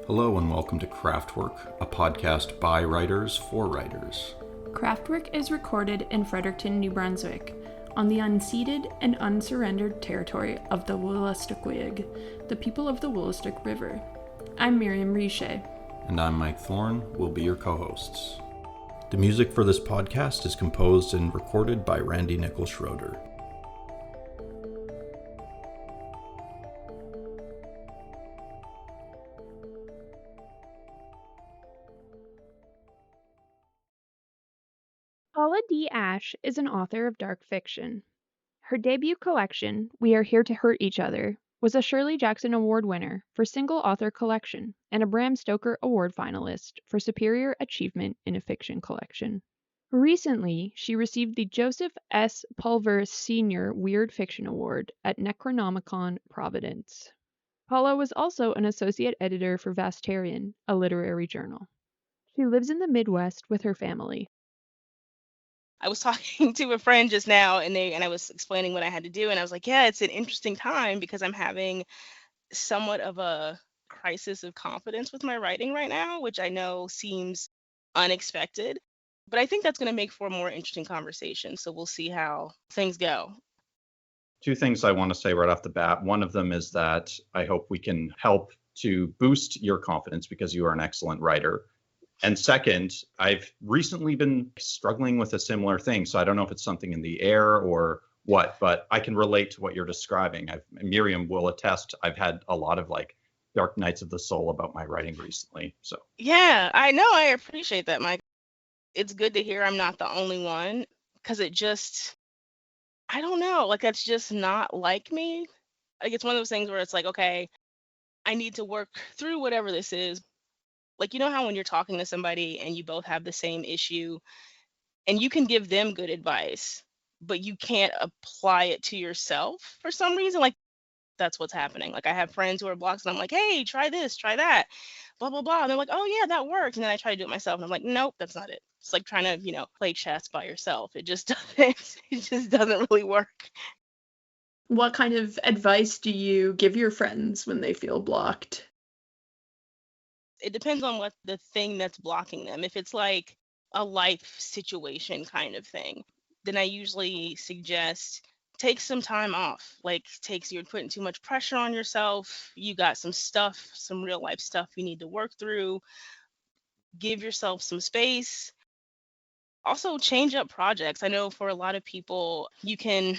Hello and welcome to Craftwork, a podcast by writers for writers. Craftwork is recorded in Fredericton, New Brunswick, on the unceded and unsurrendered territory of the Wolastoqiyik, the people of the Wolastoq River. I'm Miriam Riche. And I'm Mike Thorne, we'll be your co-hosts. The music for this podcast is composed and recorded by Randy Nickel-Schroeder. Paula D. Ashe is an author of dark fiction. Her debut collection, We Are Here to Hurt Each Other, was a Shirley Jackson Award winner for Single Author Collection and a Bram Stoker Award finalist for Superior Achievement in a Fiction Collection. Recently, she received the Joseph S. Pulver Sr. Weird Fiction Award at Necronomicon, Providence. Paula was also an associate editor for Vastarian, a literary journal. She lives in the Midwest with her family. I was talking to a friend just now and I was explaining what I had to do, and I was like, yeah, it's an interesting time because I'm having somewhat of a crisis of confidence with my writing right now, which I know seems unexpected, but I think that's going to make for a more interesting conversation. So we'll see how things go. Two things I want to say right off the bat. One of them is that I hope we can help to boost your confidence because you are an excellent writer. And second, I've recently been struggling with a similar thing. So I don't know if it's something in the air or what, but I can relate to what you're describing. Miriam will attest, I've had a lot of dark nights of the soul about my writing recently. So yeah, I know. I appreciate that, Mike. It's good to hear I'm not the only one, because I don't know, that's just not like me. It's one of those things where it's like, okay, I need to work through whatever this is. You know how when you're talking to somebody and you both have the same issue and you can give them good advice, but you can't apply it to yourself for some reason? That's what's happening. I have friends who are blocks and I'm like, hey, try this, try that, blah, blah, blah. And they're like, oh yeah, that works. And then I try to do it myself and I'm like, nope, that's not it. It's like trying to, play chess by yourself. It just doesn't really work. What kind of advice do you give your friends when they feel blocked? It depends on what the thing that's blocking them. If it's like a life situation kind of thing, then I usually suggest take some time off. You're putting too much pressure on yourself. You got some real life stuff you need to work through. Give yourself some space. Also change up projects. I know for a lot of people, you can,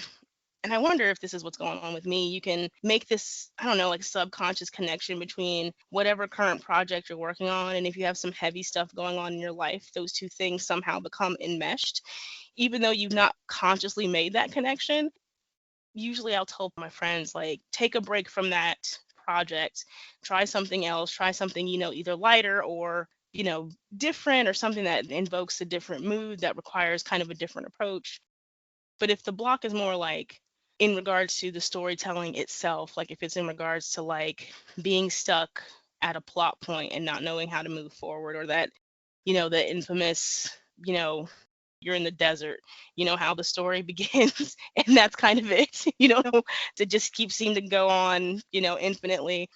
and I wonder if this is what's going on with me, you can make this, I don't know, subconscious connection between whatever current project you're working on. And if you have some heavy stuff going on in your life, those two things somehow become enmeshed, even though you've not consciously made that connection. Usually I'll tell my friends, take a break from that project, try something else, try something, either lighter or, different, or something that invokes a different mood that requires kind of a different approach. But if the block is more in regards to the storytelling itself, if it's in regards to being stuck at a plot point and not knowing how to move forward, or that, the infamous, you're in the desert, how the story begins and that's kind of it, to just seem to go on, infinitely.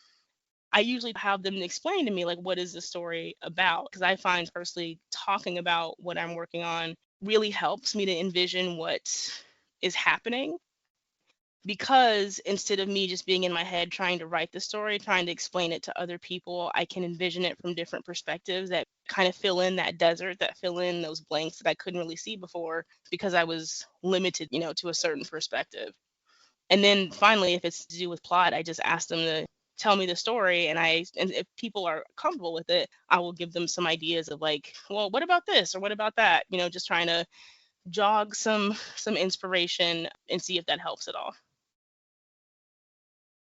I usually have them explain to me, what is the story about? Because I find personally talking about what I'm working on really helps me to envision what is happening, because instead of me just being in my head trying to write the story, trying to explain it to other people, I can envision it from different perspectives that kind of fill in that desert, that fill in those blanks that I couldn't really see before because I was limited, to a certain perspective. And then finally, if it's to do with plot, I just ask them to tell me the story, and if people are comfortable with it, I will give them some ideas of well, what about this or what about that? Just trying to jog some inspiration and see if that helps at all.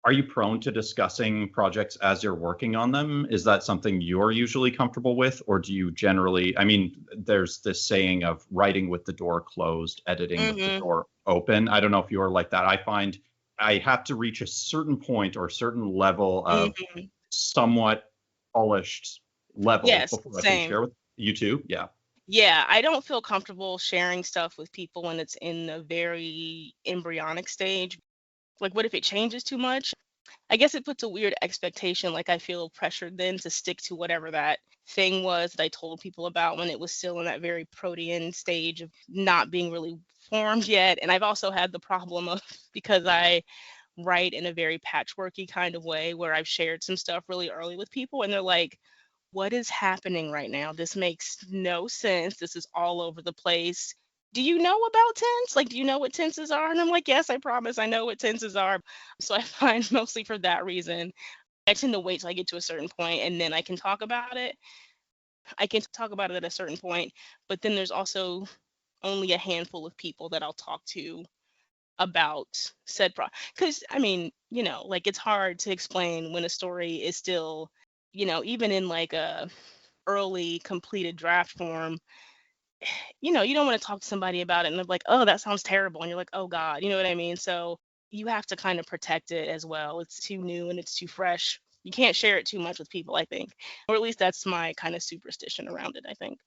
are you prone to discussing projects as you're working on them? Is that something you're usually comfortable with? Or do you generally, there's this saying of writing with the door closed, editing with the door open. I don't know if you're like that. I find I have to reach a certain point or certain level of somewhat polished level before I can share with you too. Yeah. Yeah, I don't feel comfortable sharing stuff with people when it's in a very embryonic stage. What if it changes too much? I guess it puts a weird expectation. Like I feel pressured then to stick to whatever that thing was that I told people about when it was still in that very protean stage of not being really formed yet. And I've also had the problem of because I write in a very patchworky kind of way where I've shared some stuff really early with people and they're like, what is happening right now? This makes no sense. This is all over the place. Do you know about tense? Like, do you know what tenses are? And I'm like, yes, I promise I know what tenses are. So I find mostly for that reason, I tend to wait till I get to a certain point and then I can talk about it. I can talk about it at a certain point, but then there's also only a handful of people that I'll talk to about said because I mean, like it's hard to explain when a story is still, even in like a early completed draft form, you don't want to talk to somebody about it and they're like, oh, that sounds terrible. And you're like, oh God, you know what I mean? So you have to kind of protect it as well. It's too new and it's too fresh. You can't share it too much with people, I think. Or at least that's my kind of superstition around it, I think.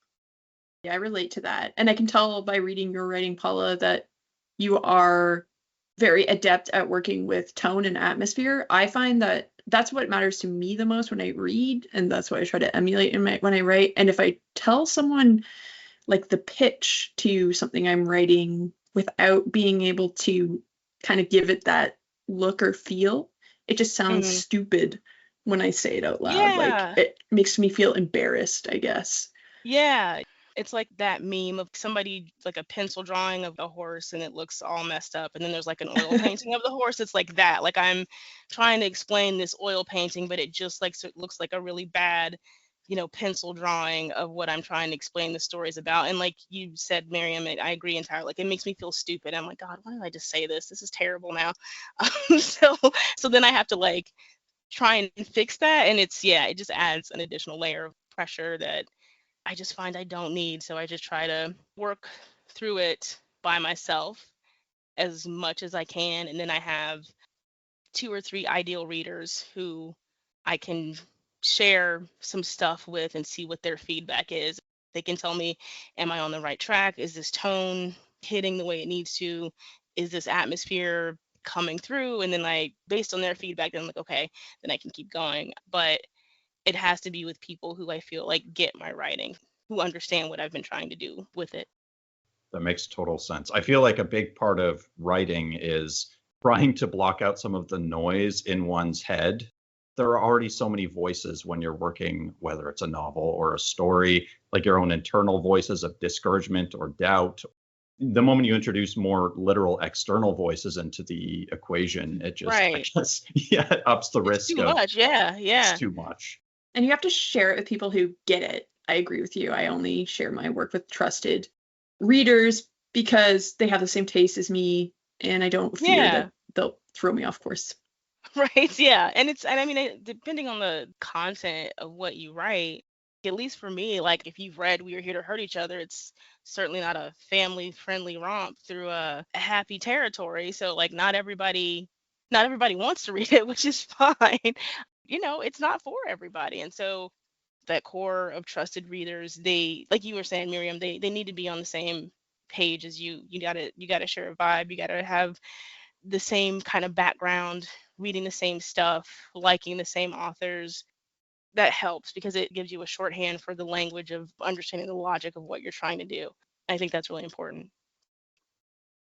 Yeah, I relate to that. And I can tell by reading your writing, Paula, that you are very adept at working with tone and atmosphere. I find that that's what matters to me the most when I read, and that's what I try to emulate when I write. And if I tell someone like the pitch to something I'm writing without being able to kind of give it that look or feel, it just sounds stupid when I say it out loud. Yeah. Like it makes me feel embarrassed, I guess. Yeah. It's like that meme of somebody like a pencil drawing of a horse and it looks all messed up. And then there's like an oil painting of the horse. It's like that. Like I'm trying to explain this oil painting, but it just like so it looks like a really bad, pencil drawing of what I'm trying to explain the stories about. And like you said, Miriam, I agree entirely. Like it makes me feel stupid. I'm like, God, why did I just say this? This is terrible now. So then I have to like try and fix that. And it just adds an additional layer of pressure that I just find I don't need. So I just try to work through it by myself as much as I can. And then I have 2 or 3 ideal readers who I can share some stuff with and see what their feedback is. They can tell me, am I on the right track? Is this tone hitting the way it needs to? Is this atmosphere coming through? And then based on their feedback, then I'm like, okay, then I can keep going. But it has to be with people who I feel like get my writing, who understand what I've been trying to do with it. That makes total sense. I feel like a big part of writing is trying to block out some of the noise in one's head. There are already so many voices when you're working, whether it's a novel or a story, like your own internal voices of discouragement or doubt. The moment you introduce more literal external voices into the equation, it just, Right. it ups the risk Too of much, yeah. it's too much. And you have to share it with people who get it. I agree with you. I only share my work with trusted readers because they have the same taste as me and I don't fear that they'll throw me off course. Right, yeah. And I mean, depending on the content of what you write, at least for me, like if you've read We Are Here to Hurt Each Other, it's certainly not a family-friendly romp through a happy territory. So like not everybody wants to read it, which is fine. It's not for everybody. And so that core of trusted readers, they, like you were saying, Miriam, they need to be on the same page as you. You gotta share a vibe. You gotta have the same kind of background, reading the same stuff, liking the same authors. That helps because it gives you a shorthand for the language of understanding the logic of what you're trying to do. I think that's really important.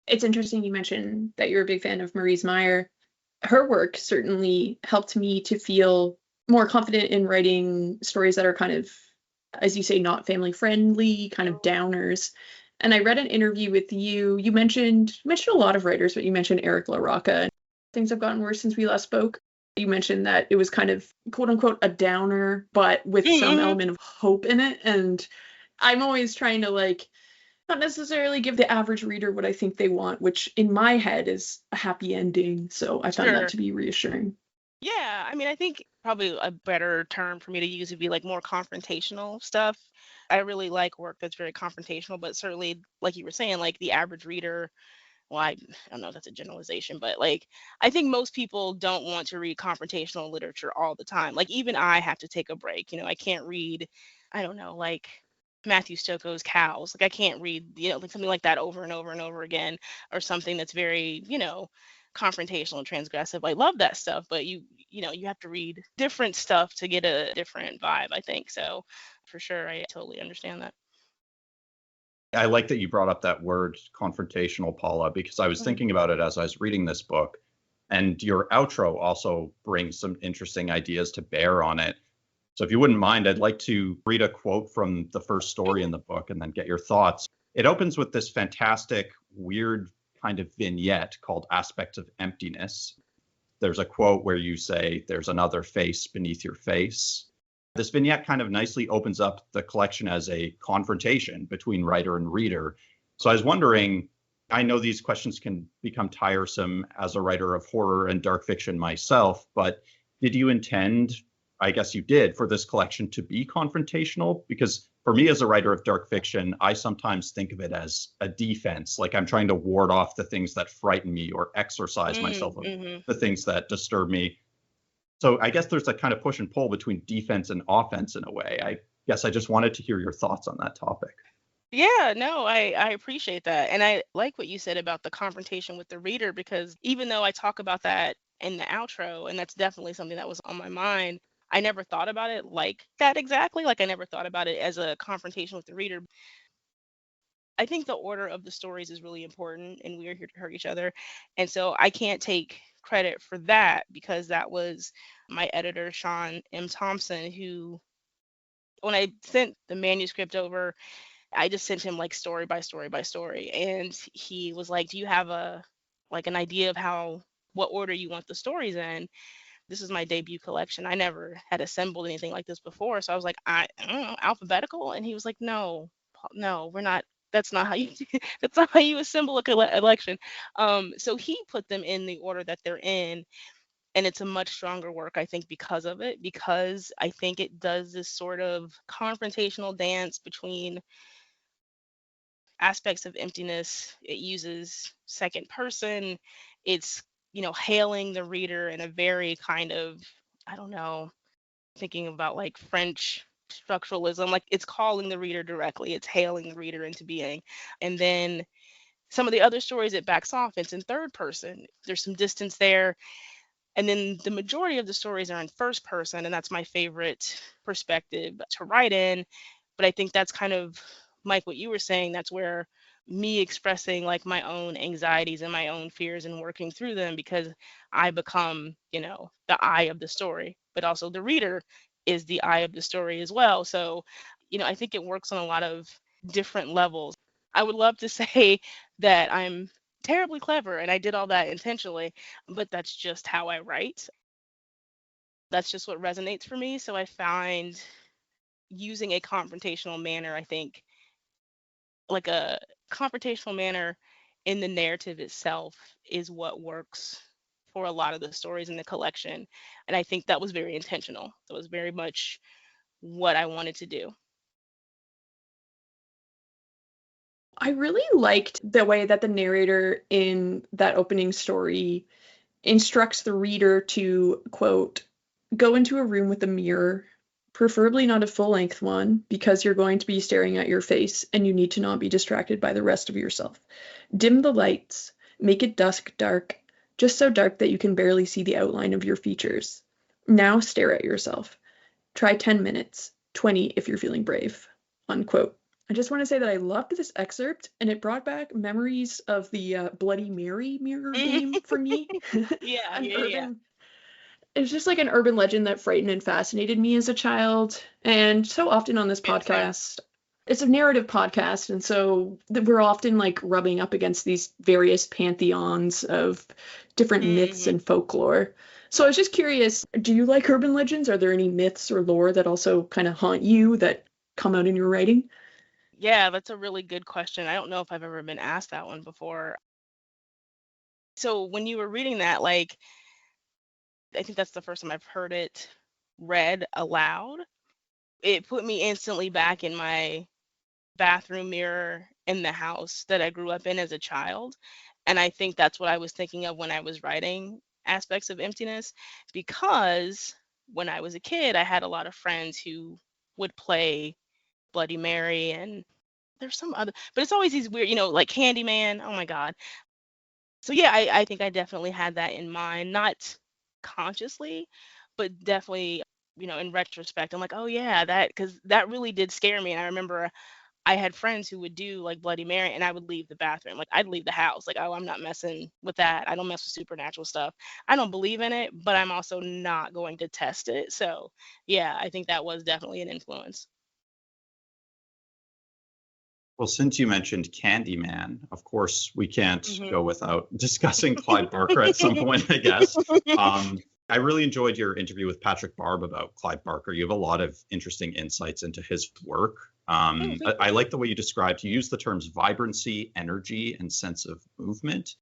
It's interesting you mentioned that you're a big fan of Maurice Meyer. Her work certainly helped me to feel more confident in writing stories that are kind of, as you say, not family friendly, kind of downers. And I read an interview with you. You mentioned a lot of writers, but you mentioned Eric LaRocca. Things have gotten worse since we last spoke. You mentioned that it was kind of quote unquote a downer, but with some element of hope in it. And I'm always trying to not necessarily give the average reader what I think they want, which in my head is a happy ending. So I found that to be reassuring. Yeah, I mean, I think probably a better term for me to use would be like more confrontational stuff. I really like work that's very confrontational, but certainly, like you were saying, like the average reader, well, I don't know if that's a generalization, but like I think most people don't want to read confrontational literature all the time. Like even I have to take a break. I can't read, I don't know, like Matthew Stokoe's Cows. Like I can't read, like something like that over and over and over again, or something that's very, confrontational and transgressive. I love that stuff, but you have to read different stuff to get a different vibe, I think. So for sure, I totally understand that. I like that you brought up that word confrontational, Paula, because I was thinking about it as I was reading this book. And your outro also brings some interesting ideas to bear on it. So if you wouldn't mind, I'd like to read a quote from the first story in the book and then get your thoughts. It opens with this fantastic, weird kind of vignette called Aspects of Emptiness. There's a quote where you say, "There's another face beneath your face." This vignette kind of nicely opens up the collection as a confrontation between writer and reader. So I was wondering, I know these questions can become tiresome as a writer of horror and dark fiction myself, but did you intend, I guess you did, for this collection to be confrontational? Because for me as a writer of dark fiction, I sometimes think of it as a defense, like I'm trying to ward off the things that frighten me or exercise myself of the things that disturb me. So I guess there's a kind of push and pull between defense and offense in a way. I guess I just wanted to hear your thoughts on that topic. Yeah, no, I appreciate that. And I like what you said about the confrontation with the reader, because even though I talk about that in the outro, and that's definitely something that was on my mind, I never thought about it like that exactly. Like I never thought about it as a confrontation with the reader. I think the order of the stories is really important, and we are here to hurt each other. And so I can't take credit for that, because that was my editor, Sean M. Thompson, who, when I sent the manuscript over, I just sent him like story by story by story. And he was like, "Do you have an idea of what order you want the stories in?" This is my debut collection. I never had assembled anything like this before. So I was like, I don't know, alphabetical? And he was like, "No, no, we're not. That's not how you that's not how you assemble a collection." So he put them in the order that they're in. And it's a much stronger work, I think, because of it, because I think it does this sort of confrontational dance between aspects of emptiness. It uses second person. It's, hailing the reader in a very kind of, I don't know, thinking about like French structuralism, like it's calling the reader directly, it's hailing the reader into being. And then some of the other stories it backs off, it's in third person. There's some distance there. And then the majority of the stories are in first person, and that's my favorite perspective to write in. But I think that's kind of, Mike, what you were saying, that's where me expressing like my own anxieties and my own fears and working through them, because I become, the eye of the story, but also the reader is the eye of the story as well. So, I think it works on a lot of different levels. I would love to say that I'm terribly clever and I did all that intentionally, but that's just how I write. That's just what resonates for me. So I find using a confrontational manner, I think, like a confrontational manner in the narrative itself is what works for a lot of the stories in the collection. And I think that was very intentional. That was very much what I wanted to do. I really liked the way that the narrator in that opening story instructs the reader to, quote, "Go into a room with a mirror, preferably not a full-length one, because you're going to be staring at your face and you need to not be distracted by the rest of yourself. Dim the lights, make it dusk dark, just so dark that you can barely see the outline of your features. Now stare at yourself. Try 10 minutes, 20 if you're feeling brave," unquote. I just want to say that I loved this excerpt, and it brought back memories of the Bloody Mary mirror game for me. Yeah. It's just like an urban legend that frightened and fascinated me as a child. And so often on this Same. podcast, it's a narrative podcast, and so we're often like rubbing up against these various pantheons of different myths and folklore. So I was just curious, do you like urban legends? Are there any myths or lore that also kind of haunt you that come out in your writing? Yeah, that's a really good question. I don't know if I've ever been asked that one before. So when you were reading that, like, I think that's the first time I've heard it read aloud. It put me instantly back in my bathroom mirror in the house that I grew up in as a child. And I think that's what I was thinking of when I was writing Aspects of Emptiness, because when I was a kid, I had a lot of friends who would play Bloody Mary, and there's some other, but it's always these weird, like Candyman. Oh my God. So yeah, I think I definitely had that in mind, not consciously, but definitely, in retrospect, I'm like, oh yeah, that, because that really did scare me. And I remember I had friends who would do like Bloody Mary, and I would leave the bathroom. Like, I'd leave the house. Like, oh, I'm not messing with that. I don't mess with supernatural stuff. I don't believe in it, but I'm also not going to test it. So yeah, I think that was definitely an influence. Well, since you mentioned Candyman, of course, we can't Hmm. go without discussing Clive Barker at some point, I guess. I really enjoyed your interview with Patrick Barb about Clive Barker. You have a lot of interesting insights into his work. Oh, thank I you. like the way you use the terms vibrancy, energy, and sense of movement.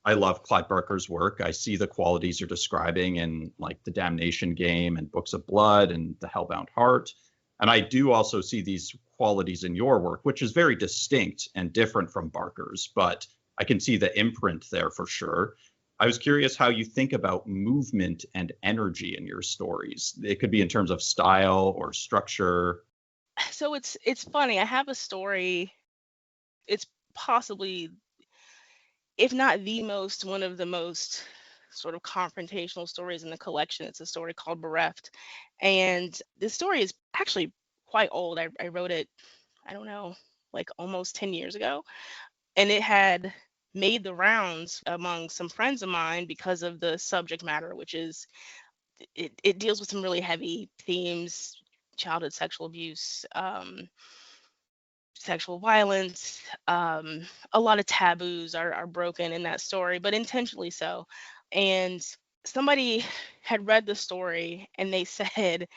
I love Clive Barker's work. I see the qualities you're describing in like the Damnation game and Books of Blood and the Hellbound Heart. And I do also see these qualities in your work, which is very distinct and different from Barker's, but I can see the imprint there for sure. I was curious how you think about movement and energy in your stories. It could be in terms of style or structure. So it's funny. I have a story. It's possibly, if not the most, one of the most sort of confrontational stories in the collection. It's a story called Bereft. And this story is actually quite old. I wrote it, I don't know, like almost 10 years ago. And it had made the rounds among some friends of mine because of the subject matter, which is, it deals with some really heavy themes: childhood sexual abuse, sexual violence. A lot of taboos are broken in that story, but intentionally so. And somebody had read the story and they said,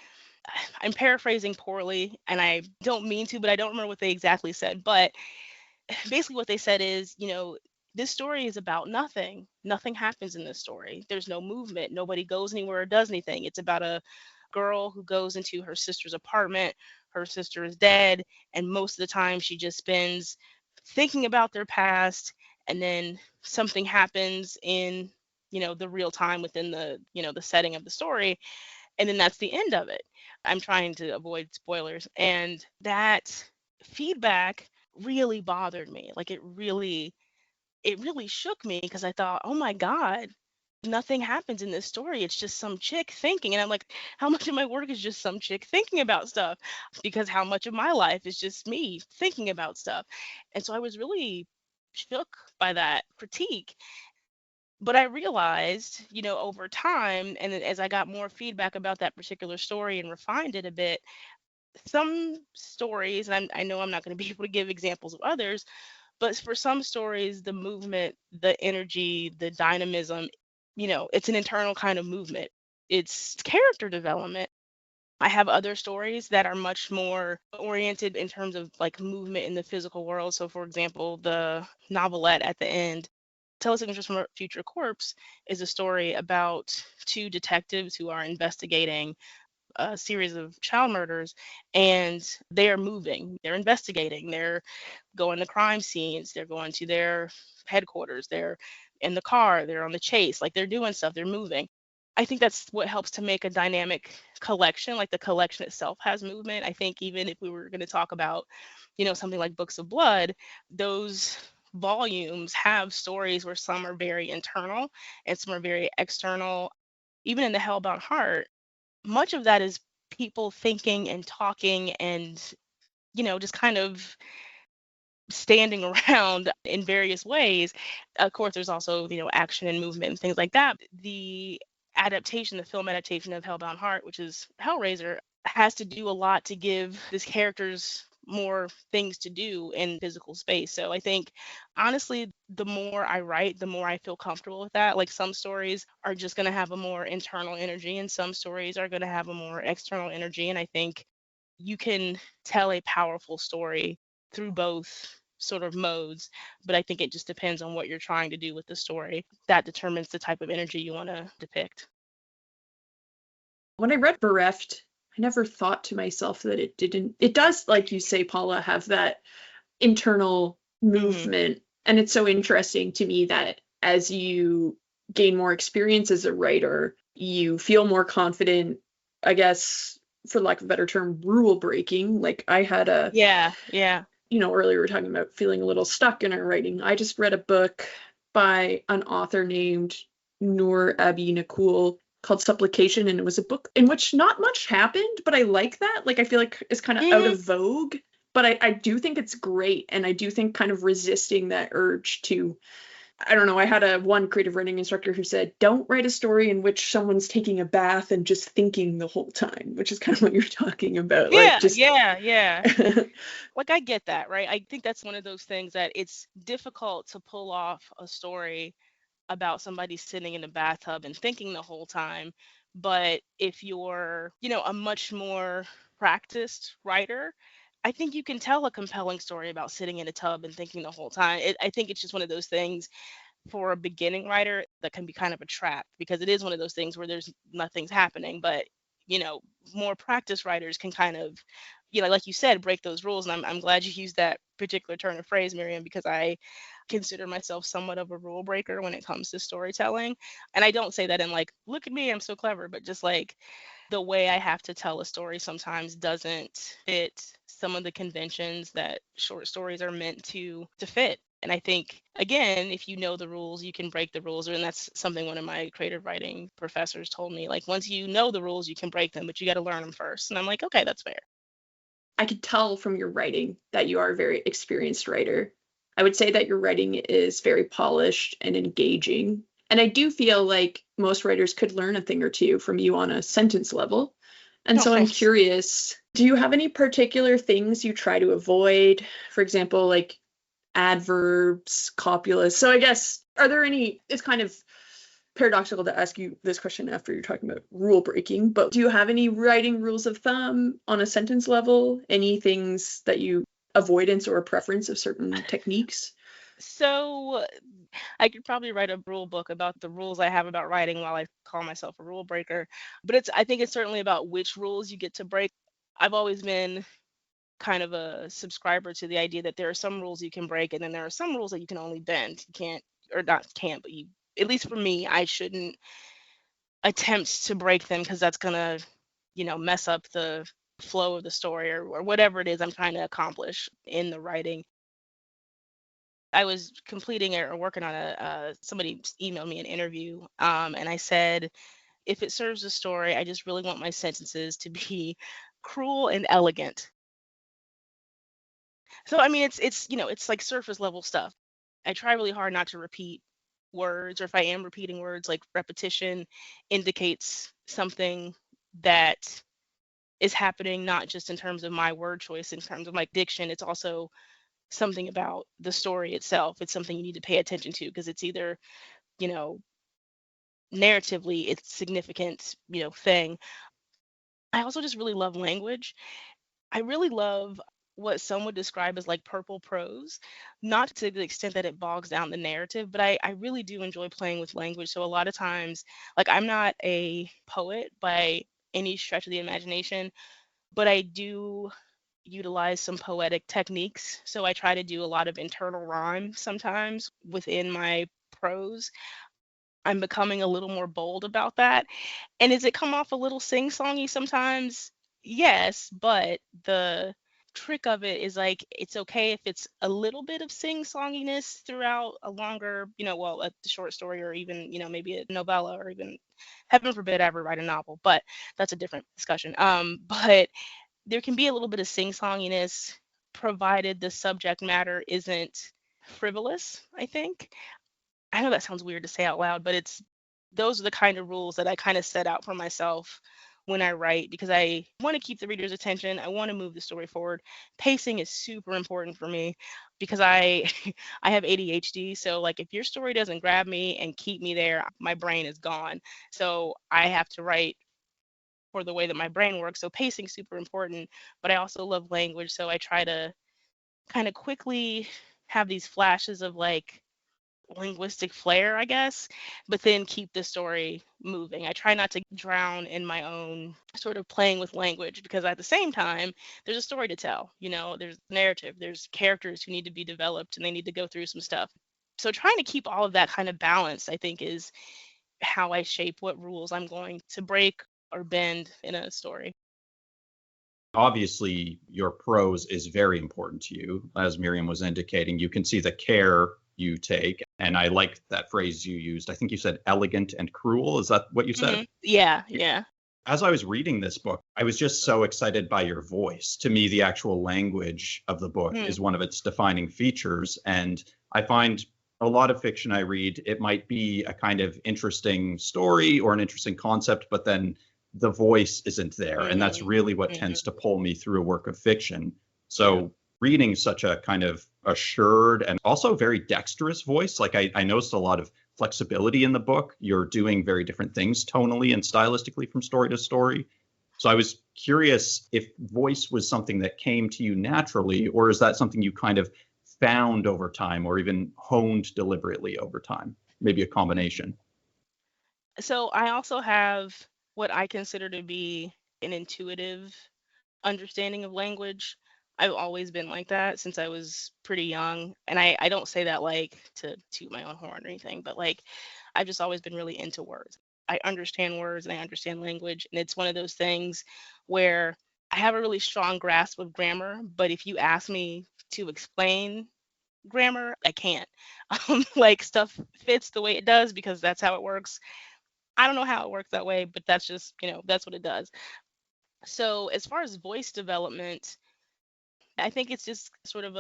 I'm paraphrasing poorly and I don't mean to, but I don't remember what they exactly said. But basically, what they said is, this story is about nothing. Nothing happens in this story. There's no movement. Nobody goes anywhere or does anything. It's about a girl who goes into her sister's apartment. Her sister is dead, and most of the time she just spends thinking about their past, and then something happens in, the real time within the, the setting of the story, and then that's the end of it. I'm trying to avoid spoilers, and that feedback really bothered me. Like, it really shook me because I thought, oh my God, nothing happens in this story. It's just some chick thinking. And I'm like, how much of my work is just some chick thinking about stuff? Because how much of my life is just me thinking about stuff? And so I was really shook by that critique. But I realized, over time, and then as I got more feedback about that particular story and refined it a bit, some stories, and I know I'm not going to be able to give examples of others, but for some stories, the movement, the energy, the dynamism, it's an internal kind of movement. It's character development. I have other stories that are much more oriented in terms of like movement in the physical world. So, for example, the novelette at the end, Telesignatures from a Future Corpse, is a story about two detectives who are investigating a series of child murders, and they are moving, they're investigating, they're going to crime scenes, they're going to their headquarters, they're in the car, they're on the chase, like they're doing stuff, they're moving. I think that's what helps to make a dynamic collection. Like, the collection itself has movement. I think even if we were going to talk about, something like Books of Blood, those volumes have stories where some are very internal and some are very external. Even in the Hellbound Heart, much of that is people thinking and talking and, just kind of standing around in various ways. Of course, there's also, action and movement and things like that. The adaptation, the film adaptation of Hellbound Heart, which is Hellraiser, has to do a lot to give these characters more things to do in physical space. So I think, honestly, the more I write, the more I feel comfortable with that. Like, some stories are just going to have a more internal energy, and some stories are going to have a more external energy. And I think you can tell a powerful story through both sort of modes, but I think it just depends on what you're trying to do with the story. That determines the type of energy you want to depict. When I read Bereft, I never thought to myself that it does, like you say, Paula, have that internal movement. And it's so interesting to me that as you gain more experience as a writer, you feel more confident, I guess, for lack of a better term, rule breaking. Like, I had Yeah. earlier we were talking about feeling a little stuck in our writing. I just read a book by an author named Nour Abi-Nakhoul called Supplication, and it was a book in which not much happened, but I like that. Like, I feel like it's kind of out of vogue, but I do think it's great, and I do think kind of resisting that urge to, I don't know, I had one creative writing instructor who said, don't write a story in which someone's taking a bath and just thinking the whole time, which is kind of what you're talking about. Yeah, like just yeah. Like, I get that, right? I think that's one of those things that it's difficult to pull off a story about somebody sitting in a bathtub and thinking the whole time. But if you're, a much more practiced writer, I think you can tell a compelling story about sitting in a tub and thinking the whole time. I think it's just one of those things for a beginning writer that can be kind of a trap, because it is one of those things where there's nothing's happening. But more practiced writers can kind of, like you said, break those rules. And I'm glad you used that particular turn of phrase, Miriam, because I consider myself somewhat of a rule breaker when it comes to storytelling. And I don't say that in like, look at me, I'm so clever, but just like the way I have to tell a story sometimes doesn't fit some of the conventions that short stories are meant to fit. And I think, again, if you know the rules, you can break the rules. And that's something one of my creative writing professors told me. Like, once you know the rules, you can break them, but you got to learn them first. And I'm like, okay, that's fair. I could tell from your writing that you are a very experienced writer. I would say that your writing is very polished and engaging. And I do feel like most writers could learn a thing or two from you on a sentence level. And so I'm curious, do you have any particular things you try to avoid? For example, like adverbs, copulas. So I guess, are there any, it's kind of paradoxical to ask you this question after you're talking about rule breaking, but do you have any writing rules of thumb on a sentence level? Any things that you avoidance or a preference of certain techniques? So I could probably write a rule book about the rules I have about writing while I call myself a rule breaker. But I think it's certainly about which rules you get to break. I've always been kind of a subscriber to the idea that there are some rules you can break, and then there are some rules that you can only bend. You can't, or not can't, but you, at least for me, I shouldn't attempt to break them, because that's gonna, mess up the flow of the story, or whatever it is I'm trying to accomplish in the writing. I was completing or working on somebody emailed me an interview, and I said, if it serves the story, I just really want my sentences to be cruel and elegant. So, I mean, it's like surface level stuff. I try really hard not to repeat words, or if I am repeating words, like repetition indicates something that is happening, not just in terms of my word choice, in terms of like diction. It's also something about the story itself. It's something you need to pay attention to, because it's either, you know, narratively it's significant, thing. I also just really love language. I really love what some would describe as like purple prose, not to the extent that it bogs down the narrative, but I really do enjoy playing with language. So a lot of times, like, I'm not a poet by any stretch of the imagination, but I do utilize some poetic techniques. So I try to do a lot of internal rhyme sometimes within my prose. I'm becoming a little more bold about that. And does it come off a little sing-songy sometimes? Yes, but the trick of it is, like, it's okay if it's a little bit of sing-songiness throughout a longer, well, a short story, or even, maybe a novella, or even, heaven forbid I ever write a novel, but that's a different discussion. But there can be a little bit of sing-songiness, provided the subject matter isn't frivolous, I think. I know that sounds weird to say out loud, but those are the kind of rules that I kind of set out for myself when I write, because I want to keep the reader's attention. I want to move the story forward. Pacing is super important for me, because I I have ADHD. So, like, if your story doesn't grab me and keep me there, my brain is gone. So I have to write for the way that my brain works. So pacing's super important, but I also love language. So I try to kind of quickly have these flashes of, like, linguistic flair, I guess, but then keep the story moving. I try not to drown in my own sort of playing with language, because at the same time, there's a story to tell. There's narrative, there's characters who need to be developed, and they need to go through some stuff. So trying to keep all of that kind of balanced, I think, is how I shape what rules I'm going to break or bend in a story. Obviously, your prose is very important to you. As Miriam was indicating, you can see the care you take. And I like that phrase you used. I think you said elegant and cruel. Is that what you said? Yeah. As I was reading this book, I was just so excited by your voice. To me, the actual language of the book is one of its defining features. And I find a lot of fiction I read, it might be a kind of interesting story or an interesting concept, but then the voice isn't there. And that's really what tends to pull me through a work of fiction. So reading such a kind of assured and also very dexterous voice, like I noticed a lot of flexibility in the book. You're doing very different things tonally and stylistically from story to story. So I was curious if voice was something that came to you naturally, or is that something you kind of found over time or even honed deliberately over time? Maybe a combination. So I also have what I consider to be an intuitive understanding of language. I've always been like that since I was pretty young. And I don't say that like to toot my own horn or anything, but like I've just always been really into words. I understand words and I understand language. And it's one of those things where I have a really strong grasp of grammar, but if you ask me to explain grammar, I can't. Like stuff fits the way it does because that's how it works. I don't know how it works that way, but that's just, that's what it does. So as far as voice development, I think it's just sort of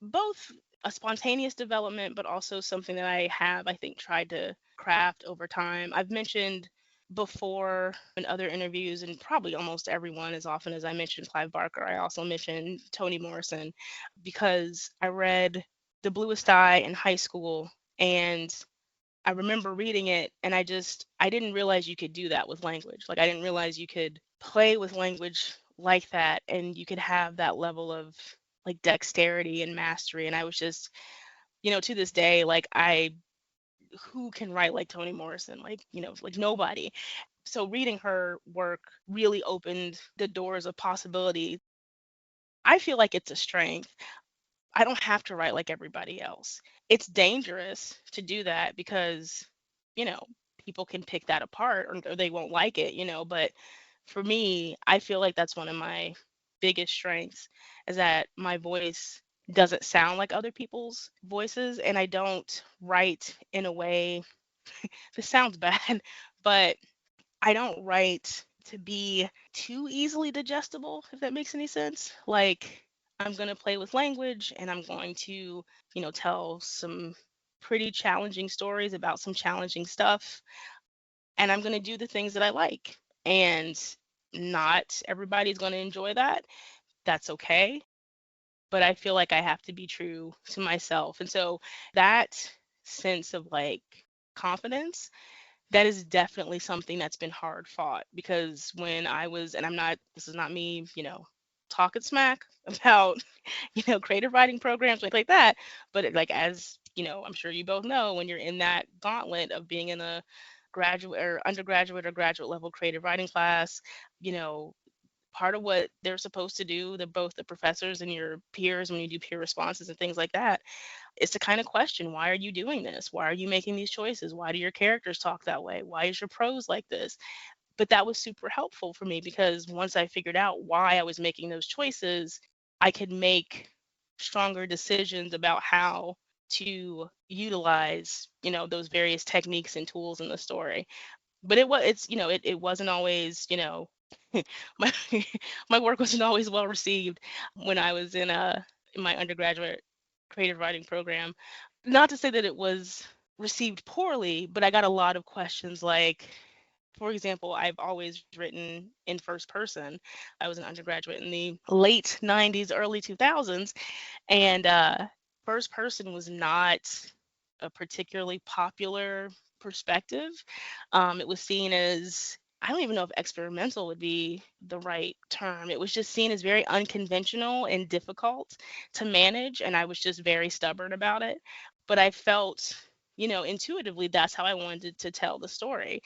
both a spontaneous development, but also something that I think, tried to craft over time. I've mentioned before in other interviews, and probably almost everyone, as often as I mentioned Clive Barker, I also mentioned Toni Morrison, because I read The Bluest Eye in high school, and I remember reading it, and I didn't realize you could do that with language. Like, I didn't realize you could play with language like that, and you could have that level of like dexterity and mastery. And I was just, to this day, like, who can write like Toni Morrison? Like, like nobody. So reading her work really opened the doors of possibility. I feel like it's a strength. I don't have to write like everybody else. It's dangerous to do that because, you know, people can pick that apart, or they won't like it, but for me, I feel like that's one of my biggest strengths, is that my voice doesn't sound like other people's voices, and I don't write in a way, this sounds bad, but I don't write to be too easily digestible, if that makes any sense. Like, I'm going to play with language and I'm going to, tell some pretty challenging stories about some challenging stuff. And I'm going to do the things that I like. And not everybody's going to enjoy that. That's okay. But I feel like I have to be true to myself. And so that sense of like confidence, that is definitely something that's been hard fought, because when I was, and this is not me, talking smack about, creative writing programs, like that, but like, as, I'm sure you both know, when you're in that gauntlet of being in a graduate or undergraduate or graduate level creative writing class, you know, part of what they're supposed to do, both the professors and your peers, when you do peer responses and things like that, is to kind of question, why are you doing this? Why are you making these choices? Why do your characters talk that way? Why is your prose like this? But that was super helpful for me, because once I figured out why I was making those choices, I could make stronger decisions about how to utilize, those various techniques and tools in the story. But it wasn't always, my my work wasn't always well received when I was in my undergraduate creative writing program. Not to say that it was received poorly, but I got a lot of questions like, for example, I've always written in first person. I was an undergraduate in the late 90s, early 2000s, and first person was not a particularly popular perspective. It was seen as, I don't even know if experimental would be the right term. It was just seen as very unconventional and difficult to manage, and I was just very stubborn about it. But I felt, intuitively, that's how I wanted to tell the story.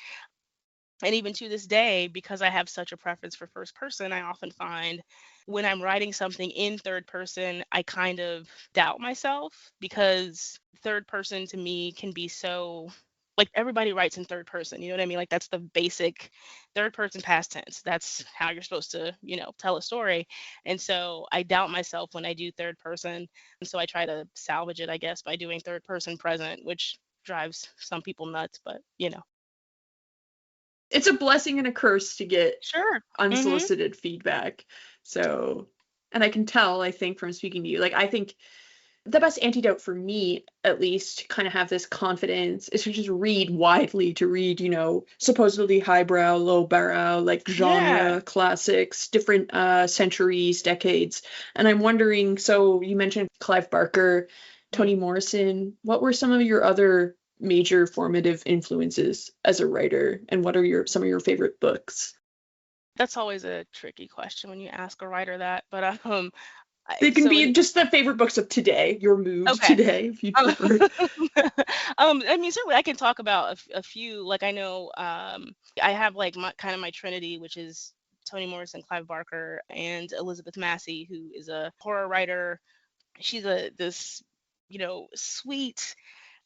And even to this day, because I have such a preference for first person, I often find when I'm writing something in third person, I kind of doubt myself, because third person to me can be so, like everybody writes in third person, you know what I mean? Like that's the basic third person past tense. That's how you're supposed to, tell a story. And so I doubt myself when I do third person. And so I try to salvage it, I guess, by doing third person present, which drives some people nuts, but It's a blessing and a curse to get Sure. unsolicited feedback. So, and I can tell, I think, from speaking to you, like, I think the best antidote for me, at least, to kind of have this confidence is to just read widely, to read, supposedly highbrow, lowbrow, like genre Yeah. classics, different centuries, decades. And I'm wondering, so you mentioned Clive Barker, Toni Morrison. What were some of your other major formative influences as a writer, and what are some of your favorite books? That's always a tricky question when you ask a writer that, but They can so be just the favorite books of today, your mood okay. today, if you Um, prefer. I mean, certainly I can talk about a few. Like I know, I have like my trinity, which is Toni Morrison, Clive Barker, and Elizabeth Massie, who is a horror writer. She's this, sweet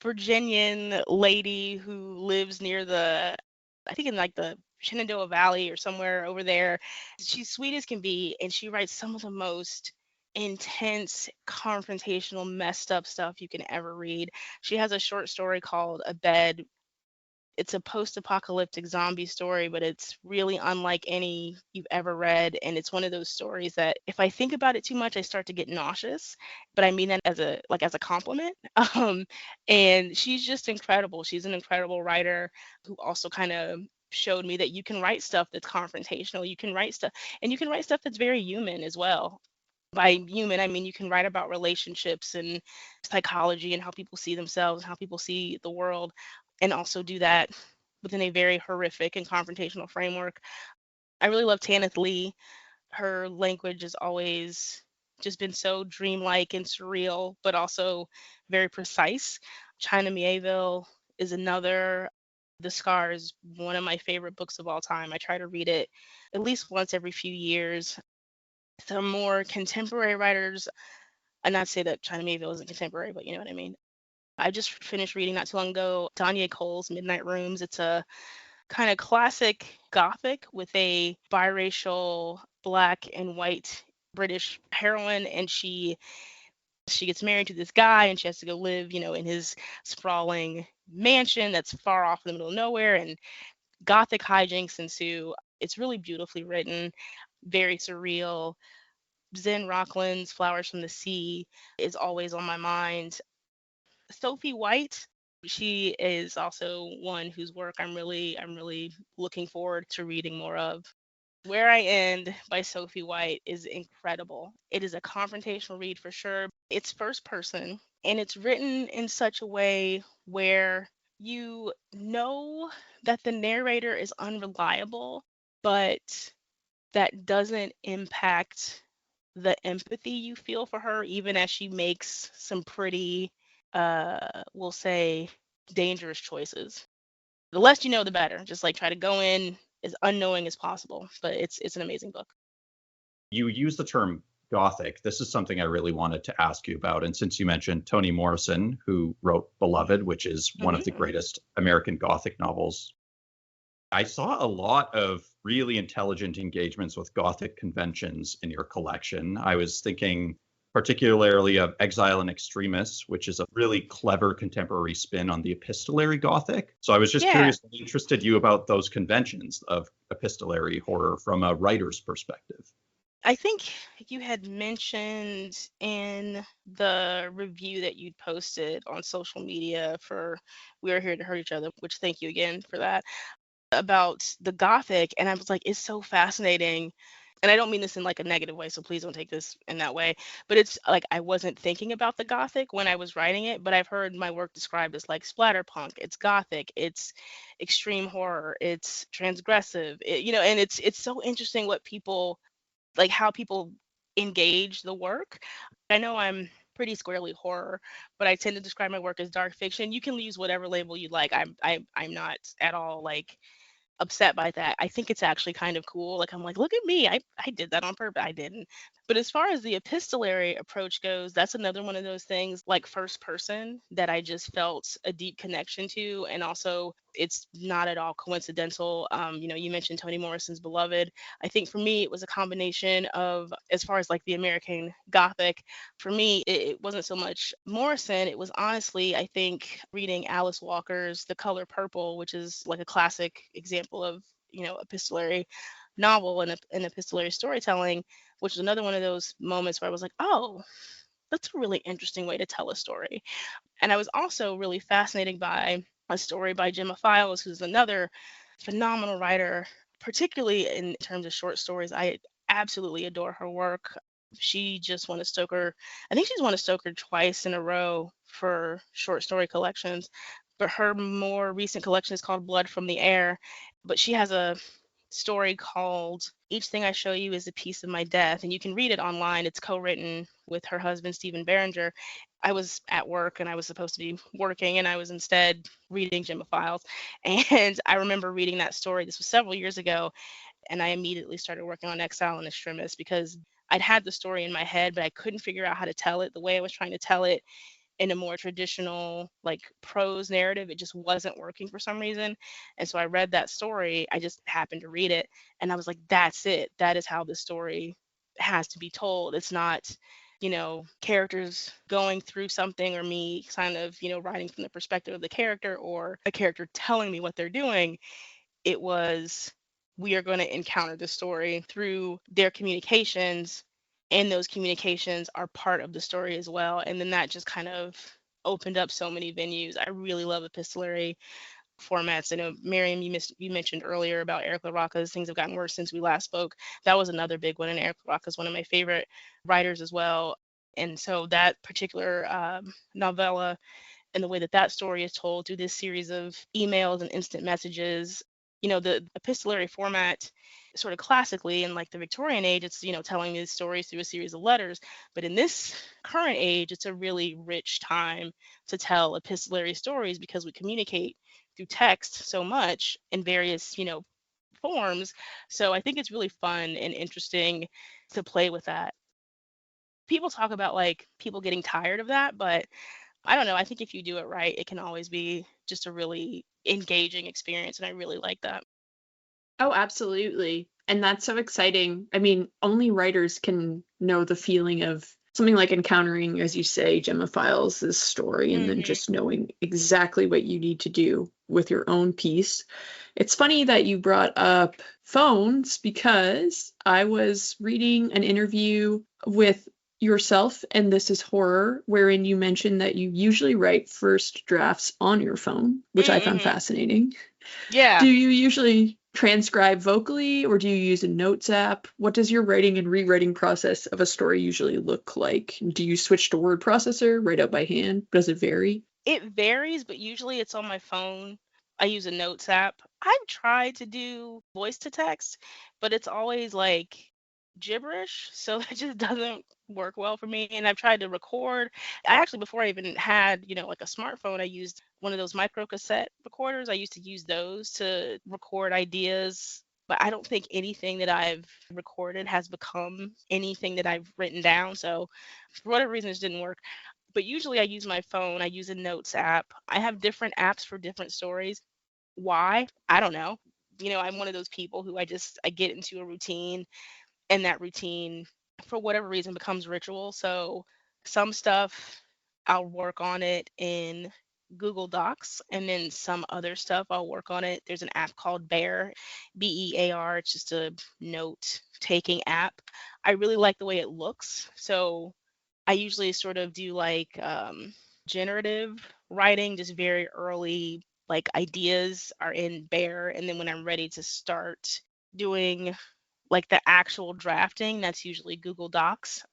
Virginian lady who lives near I think in like the Shenandoah Valley or somewhere over there. She's sweet as can be, and she writes some of the most intense, confrontational, messed up stuff you can ever read. She has a short story called Abed. It's a post-apocalyptic zombie story, but it's really unlike any you've ever read. And it's one of those stories that if I think about it too much, I start to get nauseous. But I mean that as a compliment. And she's just incredible. She's an incredible writer who also kind of showed me that you can write stuff that's confrontational. You can write stuff, and you can write stuff that's very human as well. By human, I mean you can write about relationships and psychology and how people see themselves, how people see the world, and also do that within a very horrific and confrontational framework. I really love Tanith Lee. Her language has always just been so dreamlike and surreal, but also very precise. China Miéville is another. The Scar is one of my favorite books of all time. I try to read it at least once every few years. Some more contemporary writers, and not to say that China Miéville isn't contemporary, but you know what I mean. I just finished reading not too long ago Donyae Cole's Midnight Rooms. It's a kind of classic gothic with a biracial black and white British heroine, and she gets married to this guy, and she has to go live, in his sprawling mansion that's far off in the middle of nowhere, and gothic hijinks ensue. It's really beautifully written, very surreal. Zen Rocklyn's Flowers from the Sea is always on my mind. Sophie White, she is also one whose work I'm really looking forward to reading more of. Where I End by Sophie White is incredible. It is a confrontational read for sure. It's first person, and it's written in such a way where you know that the narrator is unreliable, but that doesn't impact the empathy you feel for her, even as she makes some pretty, we'll say, dangerous choices. The less you know, the better. Just like try to go in as unknowing as possible. But it's an amazing book. You use the term Gothic. This is something I really wanted to ask you about. And since you mentioned Toni Morrison, who wrote Beloved, which is one of the greatest American Gothic novels, I saw a lot of really intelligent engagements with Gothic conventions in your collection. I was thinking particularly of Exile in Extremis, which is a really clever contemporary spin on the epistolary Gothic. So I was just curious what interested you about those conventions of epistolary horror from a writer's perspective. I think you had mentioned in the review that you'd posted on social media for We Are Here to Hurt Each Other, which thank you again for that, about the Gothic. And I was like, it's so fascinating. And I don't mean this in like a negative way, so please don't take this in that way. But it's like I wasn't thinking about the Gothic when I was writing it, but I've heard my work described as like splatterpunk. It's Gothic, it's extreme horror, it's transgressive, and it's so interesting what people like how people engage the work. I know I'm pretty squarely horror, but I tend to describe my work as dark fiction. You can use whatever label you like. I'm not at all like upset by that. I think it's actually kind of cool. Like I'm like, look at me. I did that on purpose. I didn't. But as far as the epistolary approach goes, that's another one of those things like first person that I just felt a deep connection to. And also, it's not at all coincidental. You mentioned Toni Morrison's Beloved. I think for me, it was a combination of, as far as like the American Gothic, for me, it wasn't so much Morrison. It was honestly, I think, reading Alice Walker's The Color Purple, which is like a classic example of, epistolary novel and epistolary storytelling, which is another one of those moments where I was like, oh, that's a really interesting way to tell a story. And I was also really fascinated by a story by Gemma Files, who's another phenomenal writer, particularly in terms of short stories. I absolutely adore her work. She just won a Stoker. I think she's won a Stoker twice in a row for short story collections. But her more recent collection is called Blood from the Air. But she has a story called Each Thing I Show You Is a Piece of My Death, and you can read it online. It's co-written with her husband, Stephen Barringer. I was at work and I was supposed to be working, and I was instead reading Gemma Files. And I remember reading that story. This was several years ago, and I immediately started working on Exile and Extremis because I'd had the story in my head, but I couldn't figure out how to tell it the way I was trying to tell it in a more traditional like prose narrative. It just wasn't working for some reason. And so I read that story. I just happened to read it and I was like, that's it. That is how the story has to be told. It's not, characters going through something or me kind of, writing from the perspective of the character or a character telling me what they're doing. It was, we are going to encounter the story through their communications, and those communications are part of the story as well. And then that just kind of opened up so many venues. I really love epistolary formats. I know, Miriam, you mentioned earlier about Eric LaRocca's Things Have Gotten Worse Since We Last Spoke. That was another big one, and Eric LaRocca is one of my favorite writers as well. And so that particular novella and the way that that story is told through this series of emails and instant messages, the epistolary format sort of classically in like the Victorian age, it's, telling these stories through a series of letters. But in this current age, it's a really rich time to tell epistolary stories because we communicate through text so much in various, forms. So I think it's really fun and interesting to play with that. People talk about like people getting tired of that, but I don't know. I think if you do it right, it can always be just a really engaging experience. And I really like that. Oh, absolutely. And that's so exciting. I mean, only writers can know the feeling of something like encountering, as you say, Gemma Files' story and then just knowing exactly what you need to do with your own piece. It's funny that you brought up phones because I was reading an interview with yourself and This Is Horror, wherein you mentioned that you usually write first drafts on your phone, which I found fascinating. Yeah. Do you usually transcribe vocally or do you use a notes app? What does your writing and rewriting process of a story usually look like? Do you switch to word processor, write out by hand? Does it vary? It varies, but usually it's on my phone. I use a notes app. I've tried to do voice to text, but it's always like gibberish. So that just doesn't work well for me. And I've tried to record. I actually, before I even had, like a smartphone, I used one of those micro cassette recorders. I used to use those to record ideas. But I don't think anything that I've recorded has become anything that I've written down. So for whatever reason, it just didn't work. But usually I use my phone. I use a notes app. I have different apps for different stories. Why? I don't know. I'm one of those people who I get into a routine, and that routine for whatever reason becomes ritual. So some stuff I'll work on it in Google Docs, and then some other stuff I'll work on it. There's an app called Bear, Bear. It's just a note taking app. I really like the way it looks. So I usually sort of do like generative writing, just very early, like ideas are in Bear. And then when I'm ready to start doing like the actual drafting, that's usually Google Docs.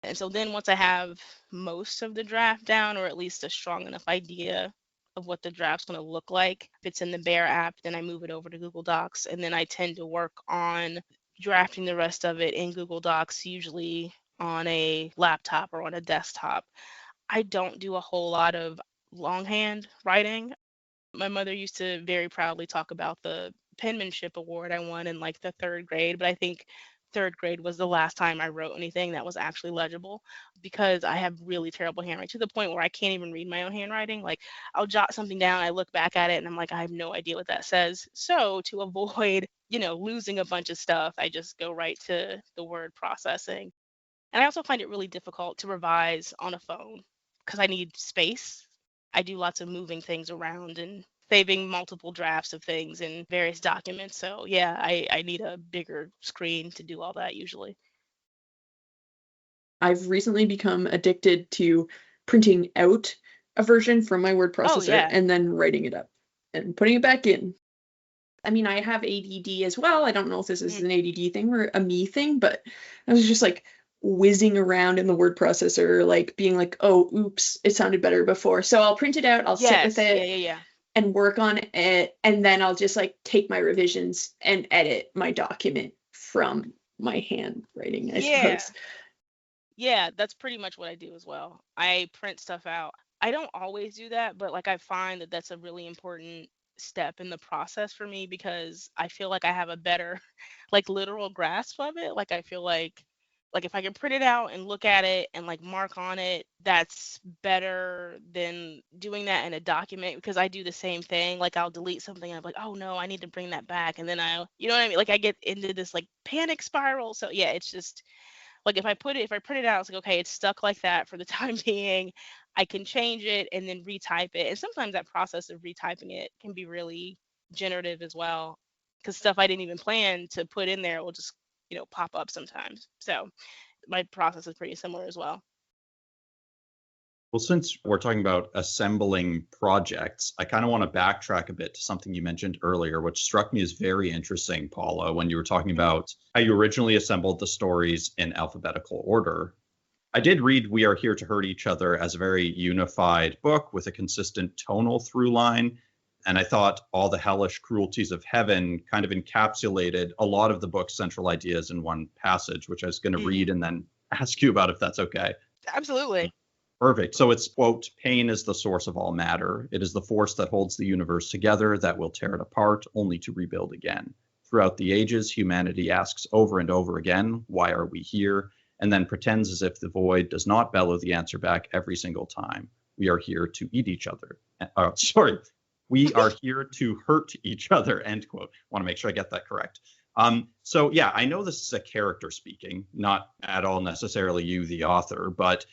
And so then once I have most of the draft down, or at least a strong enough idea of what the draft's going to look like, if it's in the Bear app, then I move it over to Google Docs. And then I tend to work on drafting the rest of it in Google Docs, usually on a laptop or on a desktop. I don't do a whole lot of longhand writing. My mother used to very proudly talk about the penmanship award I won in like the third grade, but I think third grade was the last time I wrote anything that was actually legible, because I have really terrible handwriting, to the point where I can't even read my own handwriting. Like, I'll jot something down, I look back at it, and I'm like, I have no idea what that says. So to avoid, losing a bunch of stuff, I just go right to the word processing. And I also find it really difficult to revise on a phone because I need space. I do lots of moving things around and saving multiple drafts of things in various documents. So yeah, I need a bigger screen to do all that usually. I've recently become addicted to printing out a version from my word processor yeah. and then writing it up and putting it back in. I mean, I have ADD as well. I don't know if this is an ADD thing or a me thing, but I was just like whizzing around in the word processor, like being like, oh, oops, it sounded better before. So I'll print it out, I'll sit with it Yeah. and work on it, and then I'll just like take my revisions and edit my document from my handwriting, I suppose. Yeah, that's pretty much what I do as well. I print stuff out. I don't always do that, but like I find that that's a really important step in the process for me, because I feel like I have a better like literal grasp of it. Like I feel like if I can print it out and look at it and like mark on it, that's better than doing that in a document, because I do the same thing. Like I'll delete something and I'm like, oh no, I need to bring that back. And then you know what I mean? Like I get into this like panic spiral. So yeah, it's just like if I print it out, it's like, okay, it's stuck like that for the time being. I can change it and then retype it. And sometimes that process of retyping it can be really generative as well, because stuff I didn't even plan to put in there will just, pop up sometimes. So my process is pretty similar as well. Well, since we're talking about assembling projects, I kind of want to backtrack a bit to something you mentioned earlier, which struck me as very interesting, Paula, when you were talking about how you originally assembled the stories in alphabetical order. I did read We Are Here to Hurt Each Other as a very unified book with a consistent tonal through line. And I thought All the Hellish Cruelties of Heaven kind of encapsulated a lot of the book's central ideas in one passage, which I was going to read and then ask you about if that's okay. Absolutely. Perfect. So it's, quote, pain is the source of all matter. It is the force that holds the universe together that will tear it apart, only to rebuild again. Throughout the ages, humanity asks over and over again, why are we here? And then pretends as if the void does not bellow the answer back every single time. We are here to eat each other. We are here to hurt each other, end quote. Want to make sure I get that correct. So yeah, I know this is a character speaking, not at all necessarily you, the author, but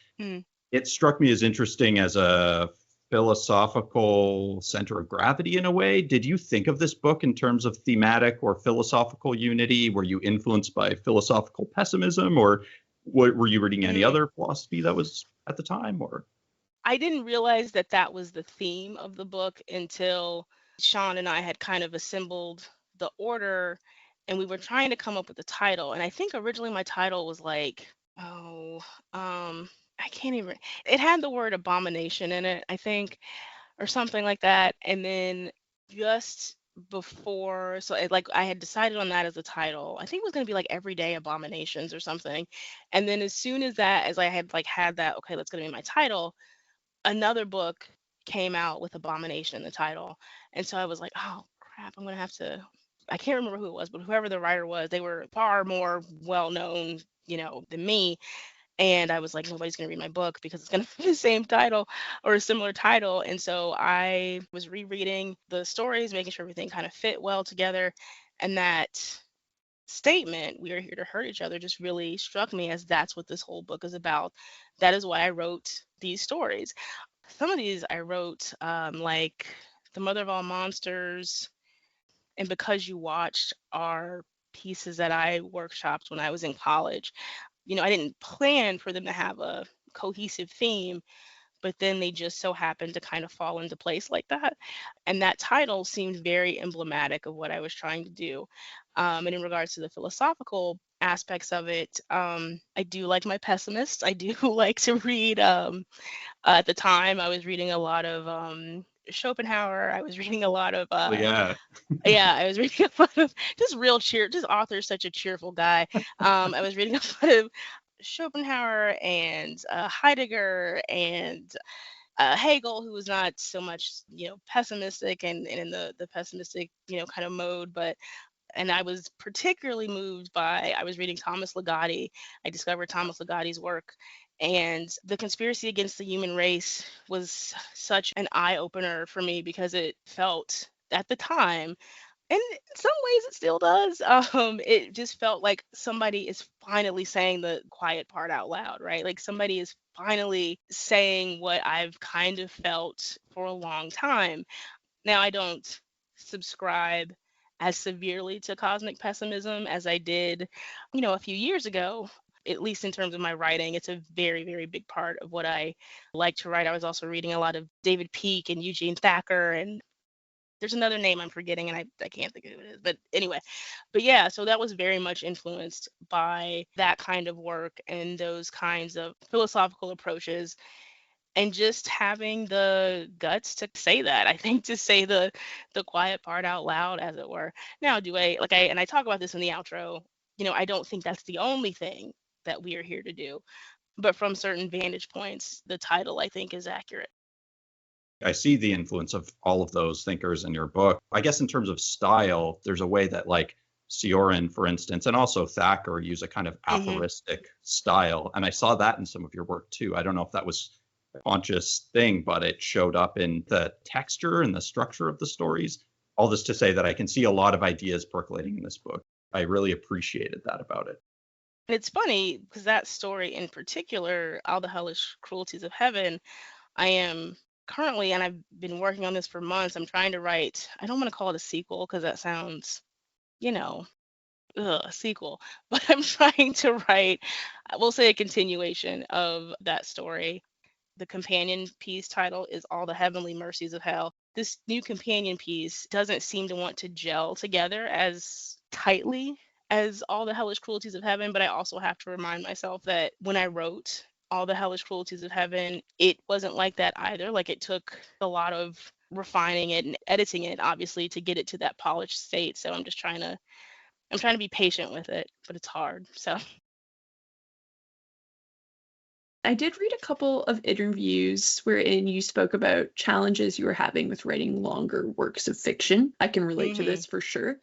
it struck me as interesting as a philosophical center of gravity in a way. Did you think of this book in terms of thematic or philosophical unity? Were you influenced by philosophical pessimism, or were you reading any other philosophy that was at the time? Or I didn't realize that that was the theme of the book until Sean and I had kind of assembled the order and we were trying to come up with a title. And I think originally my title was like, I can't even, it had the word abomination in it, I think, or something like that. And then just before, so I had decided on that as a title. I think it was going to be like Everyday Abominations or something. And then as soon as I had had that, okay, that's going to be my title, another book came out with Abomination in the title. And so I was like, oh crap, I'm going to have to, I can't remember who it was, but whoever the writer was, they were far more well known, than me. And I was like, nobody's going to read my book because it's going to be the same title or a similar title. And so I was rereading the stories, making sure everything kind of fit well together. And that statement, we are here to hurt each other, just really struck me as that's what this whole book is about. That is why I wrote these stories. Some of these I wrote like The Mother of All Monsters and Because You Watched are pieces that I workshopped when I was in college. I didn't plan for them to have a cohesive theme, but then they just so happened to kind of fall into place like that. And that title seemed very emblematic of what I was trying to do. And in regards to the philosophical aspects of it, I do like my pessimists. I do like to read, at the time, I was reading a lot of Schopenhauer. I was reading a lot of yeah, I was reading a lot of just real cheer. Just author's such a cheerful guy. I was reading a lot of Schopenhauer and Heidegger and Hegel, who was not so much pessimistic and in the pessimistic kind of mode, but And I was particularly moved by, I was reading Thomas Ligotti. I discovered Thomas Ligotti's work. And the conspiracy against the human race was such an eye opener for me because it felt at the time, and in some ways it still does, it just felt like somebody is finally saying the quiet part out loud, right? Like somebody is finally saying what I've kind of felt for a long time. Now, I don't subscribe as severely to cosmic pessimism as I did, a few years ago. At least in terms of my writing, it's a very, very big part of what I like to write. I was also reading a lot of David Peake and Eugene Thacker, and there's another name I'm forgetting, and I can't think of who it is. But anyway, but yeah, so that was very much influenced by that kind of work and those kinds of philosophical approaches, and just having the guts to say that. I think to say the quiet part out loud, as it were. Now, and I talk about this in the outro, I don't think that's the only thing that we are here to do, but from certain vantage points, the title, I think, is accurate. I see the influence of all of those thinkers in your book. I guess in terms of style, there's a way that like Sioran, for instance, and also Thacker use a kind of aphoristic style. And I saw that in some of your work too. I don't know if that was a conscious thing, but it showed up in the texture and the structure of the stories. All this to say that I can see a lot of ideas percolating in this book. I really appreciated that about it. And it's funny because that story in particular, All the Hellish Cruelties of Heaven, I am currently, and I've been working on this for months, I'm trying to write, I don't want to call it a sequel because that sounds, a sequel, but I'm trying to write, we'll say, a continuation of that story. The companion piece title is All the Heavenly Mercies of Hell. This new companion piece doesn't seem to want to gel together as tightly as All the Hellish Cruelties of Heaven, but I also have to remind myself that when I wrote All the Hellish Cruelties of Heaven, it wasn't like that either. Like it took a lot of refining it and editing it, obviously, to get it to that polished state. So I'm trying to be patient with it, but it's hard. So I did read a couple of interviews wherein you spoke about challenges you were having with writing longer works of fiction. I can relate to this for sure.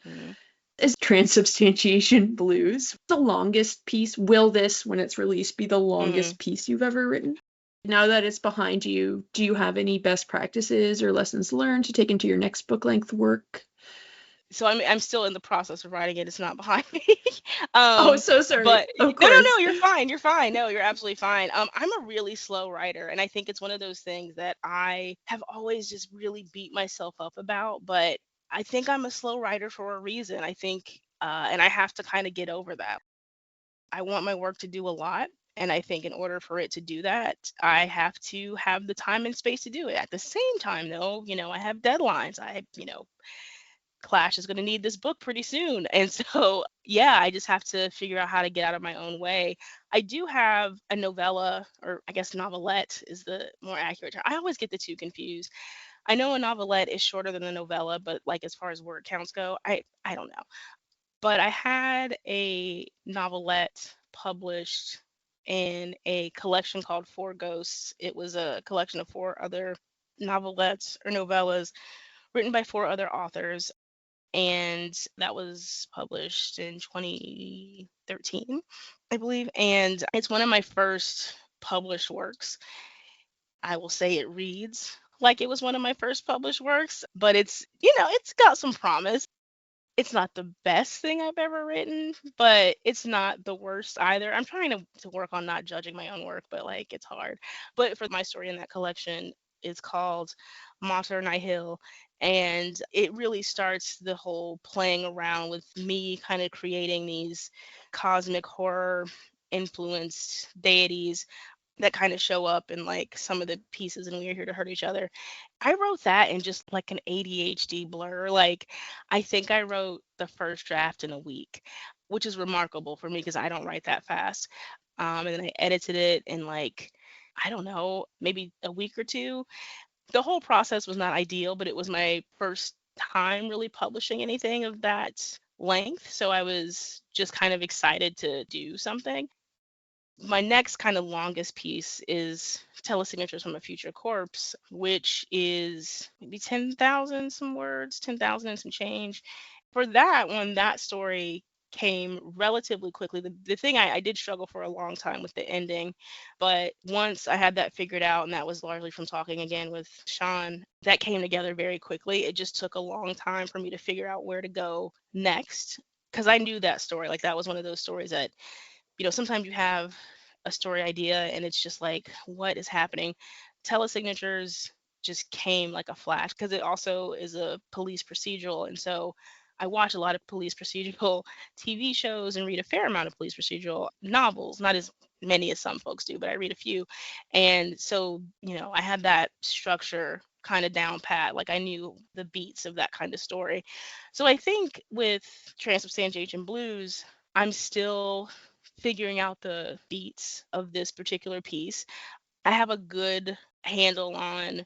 Is Transubstantiation Blues the longest piece? Will this, when it's released, be the longest piece you've ever written? Now that it's behind you, do you have any best practices or lessons learned to take into your next book-length work? So I'm still in the process of writing it. It's not behind me. Oh, so sorry. But of course. No, you're fine. You're fine. No, you're absolutely fine. I'm a really slow writer, and I think it's one of those things that I have always just really beat myself up about. But I think I'm a slow writer for a reason. I think, and I have to kind of get over that. I want my work to do a lot. And I think in order for it to do that, I have to have the time and space to do it. At the same time, though, I have deadlines. Clash is going to need this book pretty soon. And so, yeah, I just have to figure out how to get out of my own way. I do have a novella, or I guess novelette is the more accurate term. I always get the two confused. I know a novelette is shorter than a novella, but like as far as word counts go, I don't know. But I had a novelette published in a collection called Four Ghosts. It was a collection of 4 other novelettes or novellas written by 4 other authors. And that was published in 2013, I believe. And it's one of my first published works. I will say it reads like it was one of my first published works, but it's got some promise. It's not the best thing I've ever written, but it's not the worst either. I'm trying to work on not judging my own work, but like it's hard. But for my story in that collection, it's called Mater Nihil, and it really starts the whole playing around with me kind of creating these cosmic horror influenced deities that kind of show up in like some of the pieces and We Are Here to Hurt Each Other. I wrote that in just like an ADHD blur. Like I think I wrote the first draft in a week, which is remarkable for me because I don't write that fast. And then I edited it in like, I don't know, maybe a week or two. The whole process was not ideal, but it was my first time really publishing anything of that length. So I was just kind of excited to do something. My next kind of longest piece is Telesignatures from a Future Corpse, which is maybe 10,000 some words, 10,000 and some change. For that one, that story came relatively quickly. The thing I did struggle for a long time with the ending, but once I had that figured out, and that was largely from talking again with Sean, that came together very quickly. It just took a long time for me to figure out where to go next, because I knew that story. Like, that was one of those stories that, sometimes you have a story idea and it's just like, what is happening? Telesignatures just came like a flash, because it also is a police procedural. And so I watch a lot of police procedural TV shows and read a fair amount of police procedural novels, not as many as some folks do, but I read a few. And so, I had that structure kind of down pat. Like, I knew the beats of that kind of story. So I think with Transubstantiation Blues, I'm still figuring out the beats of this particular piece. I have a good handle on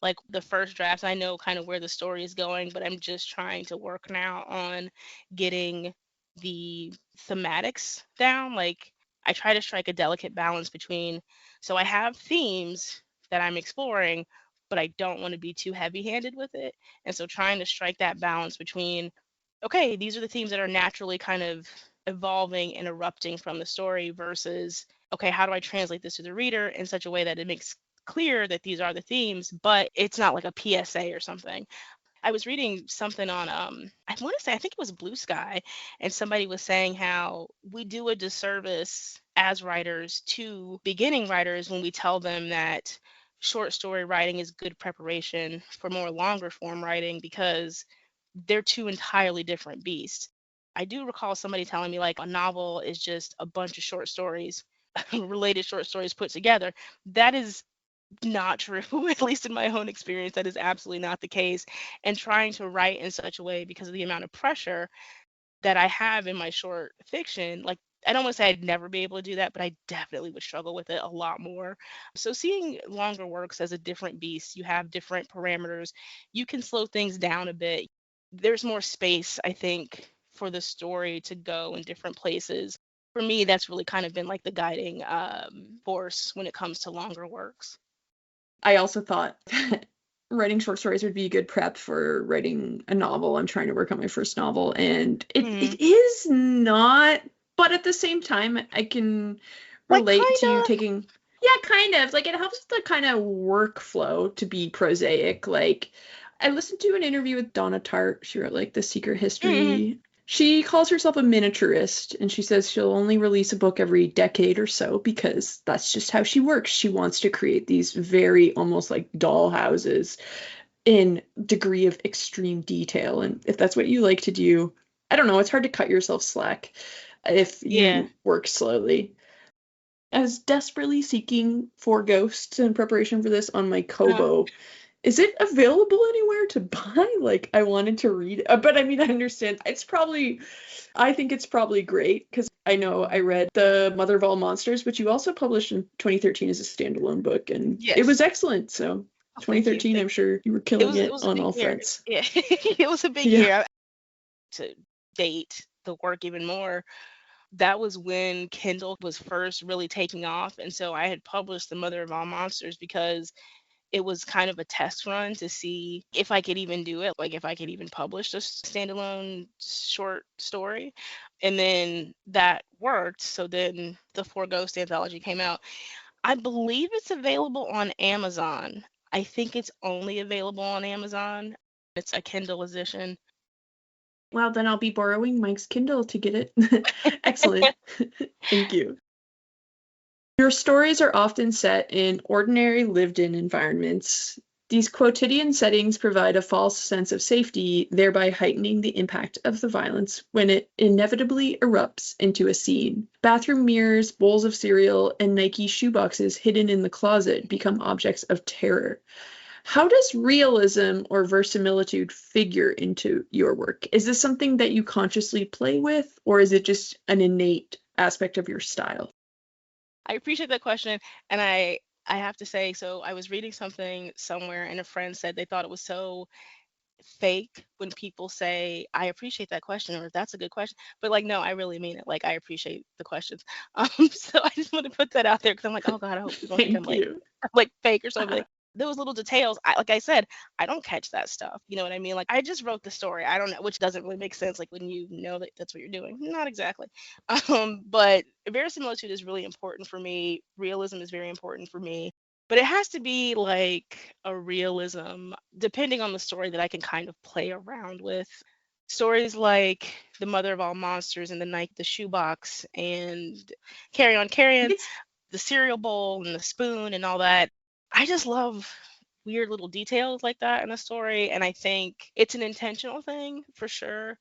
like the first drafts. I know kind of where the story is going, but I'm just trying to work now on getting the thematics down. Like, I try to strike a delicate balance between, so I have themes that I'm exploring, but I don't want to be too heavy-handed with it. And so trying to strike that balance between, okay, these are the themes that are naturally kind of evolving and erupting from the story versus, okay, how do I translate this to the reader in such a way that it makes clear that these are the themes, but it's not like a PSA or something. I was reading something on I want to say, I think it was Blue Sky, and somebody was saying how we do a disservice as writers to beginning writers when we tell them that short story writing is good preparation for more longer form writing, because they're two entirely different beasts. I do recall somebody telling me like a novel is just a bunch of short stories, related short stories put together. That is not true, at least in my own experience. That is absolutely not the case. And trying to write in such a way, because of the amount of pressure that I have in my short fiction, like, I don't want to say I'd never be able to do that, but I definitely would struggle with it a lot more. So seeing longer works as a different beast, you have different parameters. You can slow things down a bit. There's more space, I think, for the story to go in different places. For me, that's really kind of been like the guiding force when it comes to longer works. I also thought that writing short stories would be a good prep for writing a novel. I'm trying to work on my first novel, and it is not, but at the same time, I can relate to you taking, kind of. Like, it helps the kind of workflow to be prosaic. Like, I listened to an interview with Donna Tartt. She wrote, like, The Secret History. She calls herself a miniaturist, and she says she'll only release a book every decade or so because that's just how she works. She wants to create these very almost like doll houses in degree of extreme detail. And if that's what you like to do, I don't know, it's hard to cut yourself slack if you work slowly. I was desperately seeking for ghosts in preparation for this on my Kobo. Is it available anywhere to buy? Like, I wanted to read it, but I mean, I understand. I think it's probably great, because I know I read The Mother of All Monsters, which you also published in 2013 as a standalone book, and it was excellent. So 2013, I'm sure you were killing it on all fronts. Yeah, it was a big year. To date the work even more, that was when Kindle was first really taking off. And so I had published The Mother of All Monsters because it was kind of a test run to see if I could even do it, like if I could even publish a standalone short story. And then that worked. So then the Four Ghosts anthology came out. I believe it's available on Amazon. I think it's only available on Amazon. It's a Kindle edition. Well, then I'll be borrowing Mike's Kindle to get it. Excellent. Thank you. Your stories are often set in ordinary lived-in environments. These quotidian settings provide a false sense of safety, thereby heightening the impact of the violence when it inevitably erupts into a scene. Bathroom mirrors, bowls of cereal, and Nike shoeboxes hidden in the closet become objects of terror. How does realism or verisimilitude figure into your work? Is this something that you consciously play with, or is it just an innate aspect of your style? I appreciate that question. And I have to say, so I was reading something somewhere and a friend said they thought it was so fake when people say, I appreciate that question, or that's a good question. But like, no, I really mean it. Like, I appreciate the questions. So I just want to put that out there, because I'm like, oh God, I hope people don't think I'm like fake or something. those little details, like I said, I don't catch that stuff. You know what I mean? Like, I just wrote the story. I don't know, which doesn't really make sense. Like, when you know that that's what you're doing, not exactly. But verisimilitude is really important for me. Realism is very important for me. But it has to be like a realism, depending on the story, that I can kind of play around with. Stories like The Mother of All Monsters and The Night the Shoebox and Carry On Carrying, It's the cereal bowl and the spoon and all that. I just love weird little details like that in a story. And I think it's an intentional thing for sure.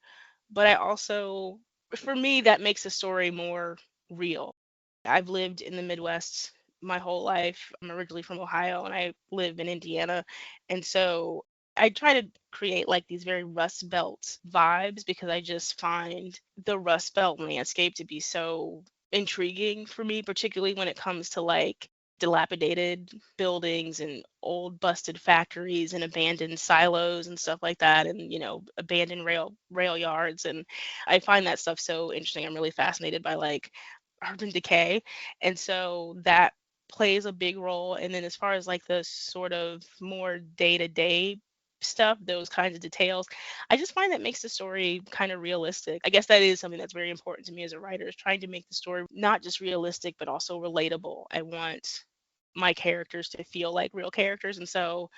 But I also, for me, that makes the story more real. I've lived in the Midwest my whole life. I'm originally from Ohio and I live in Indiana. And so I try to create like these very Rust Belt vibes because I just find the Rust Belt landscape to be so intriguing for me, particularly when it comes to like dilapidated buildings and old busted factories and abandoned silos and stuff like that, and abandoned rail yards. And I find that stuff so interesting. I'm really fascinated by like urban decay, and so that plays a big role. And then as far as like the sort of more day-to-day stuff, those kinds of details, I just find that makes the story kind of realistic. I guess that is something that's very important to me as a writer, is trying to make the story not just realistic but also relatable. I want my characters to feel like real characters. And so,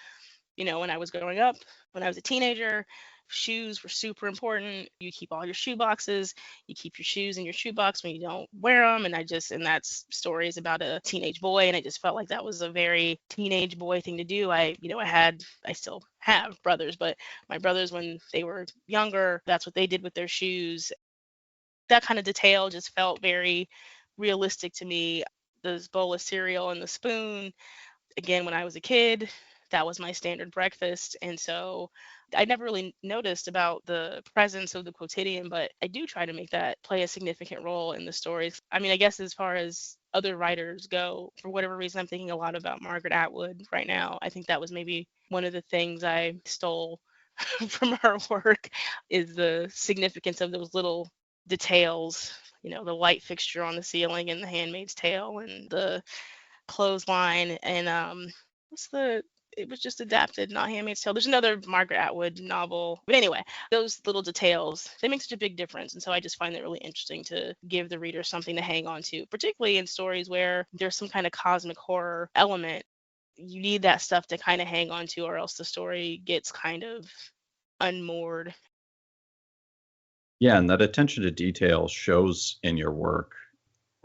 when I was growing up, when I was a teenager, shoes were super important. You keep all your shoe boxes, you keep your shoes in your shoebox when you don't wear them. And that's stories about a teenage boy. And I just felt like that was a very teenage boy thing to do. I still have brothers, but my brothers, when they were younger, that's what they did with their shoes. That kind of detail just felt very realistic to me. This bowl of cereal and the spoon, again, when I was a kid, that was my standard breakfast. And so I never really noticed about the presence of the quotidian, but I do try to make that play a significant role in the stories. I mean, I guess as far as other writers go, for whatever reason, I'm thinking a lot about Margaret Atwood right now. I think that was maybe one of the things I stole from her work, is the significance of those little details. The light fixture on the ceiling in The Handmaid's Tale, and the clothesline, and what's the it was just adapted, not Handmaid's Tale. There's another Margaret Atwood novel. But anyway, those little details, they make such a big difference. And so I just find it really interesting to give the reader something to hang on to, particularly in stories where there's some kind of cosmic horror element. You need that stuff to kind of hang on to, or else the story gets kind of unmoored. Yeah, and that attention to detail shows in your work.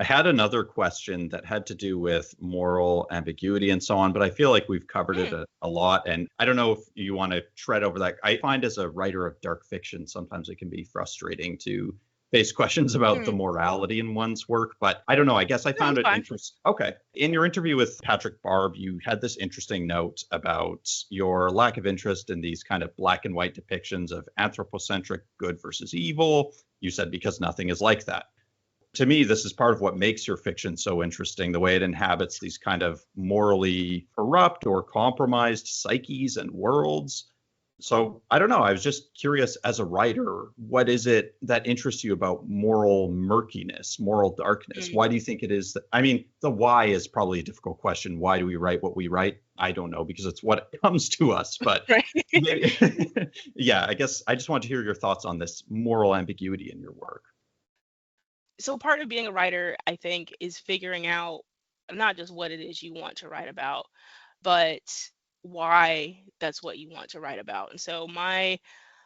I had another question that had to do with moral ambiguity and so on, but I feel like we've covered it a lot. And I don't know if you want to tread over that. I find as a writer of dark fiction, sometimes it can be frustrating to face questions about the morality in one's work. But I don't know. I guess I found it interesting. Okay. In your interview with Patrick Barb, you had this interesting note about your lack of interest in these kind of black and white depictions of anthropocentric good versus evil. You said because nothing is like that. To me, this is part of what makes your fiction so interesting, the way it inhabits these kind of morally corrupt or compromised psyches and worlds. So I don't know. I was just curious, as a writer, what is it that interests you about moral murkiness, moral darkness? Why do you think it is that, I mean, the why is probably a difficult question. Why do we write what we write? I don't know, because it's what comes to us. But maybe, yeah, I guess I just want to hear your thoughts on this moral ambiguity in your work. So part of being a writer, I think, is figuring out not just what it is you want to write about, but why that's what you want to write about. And so my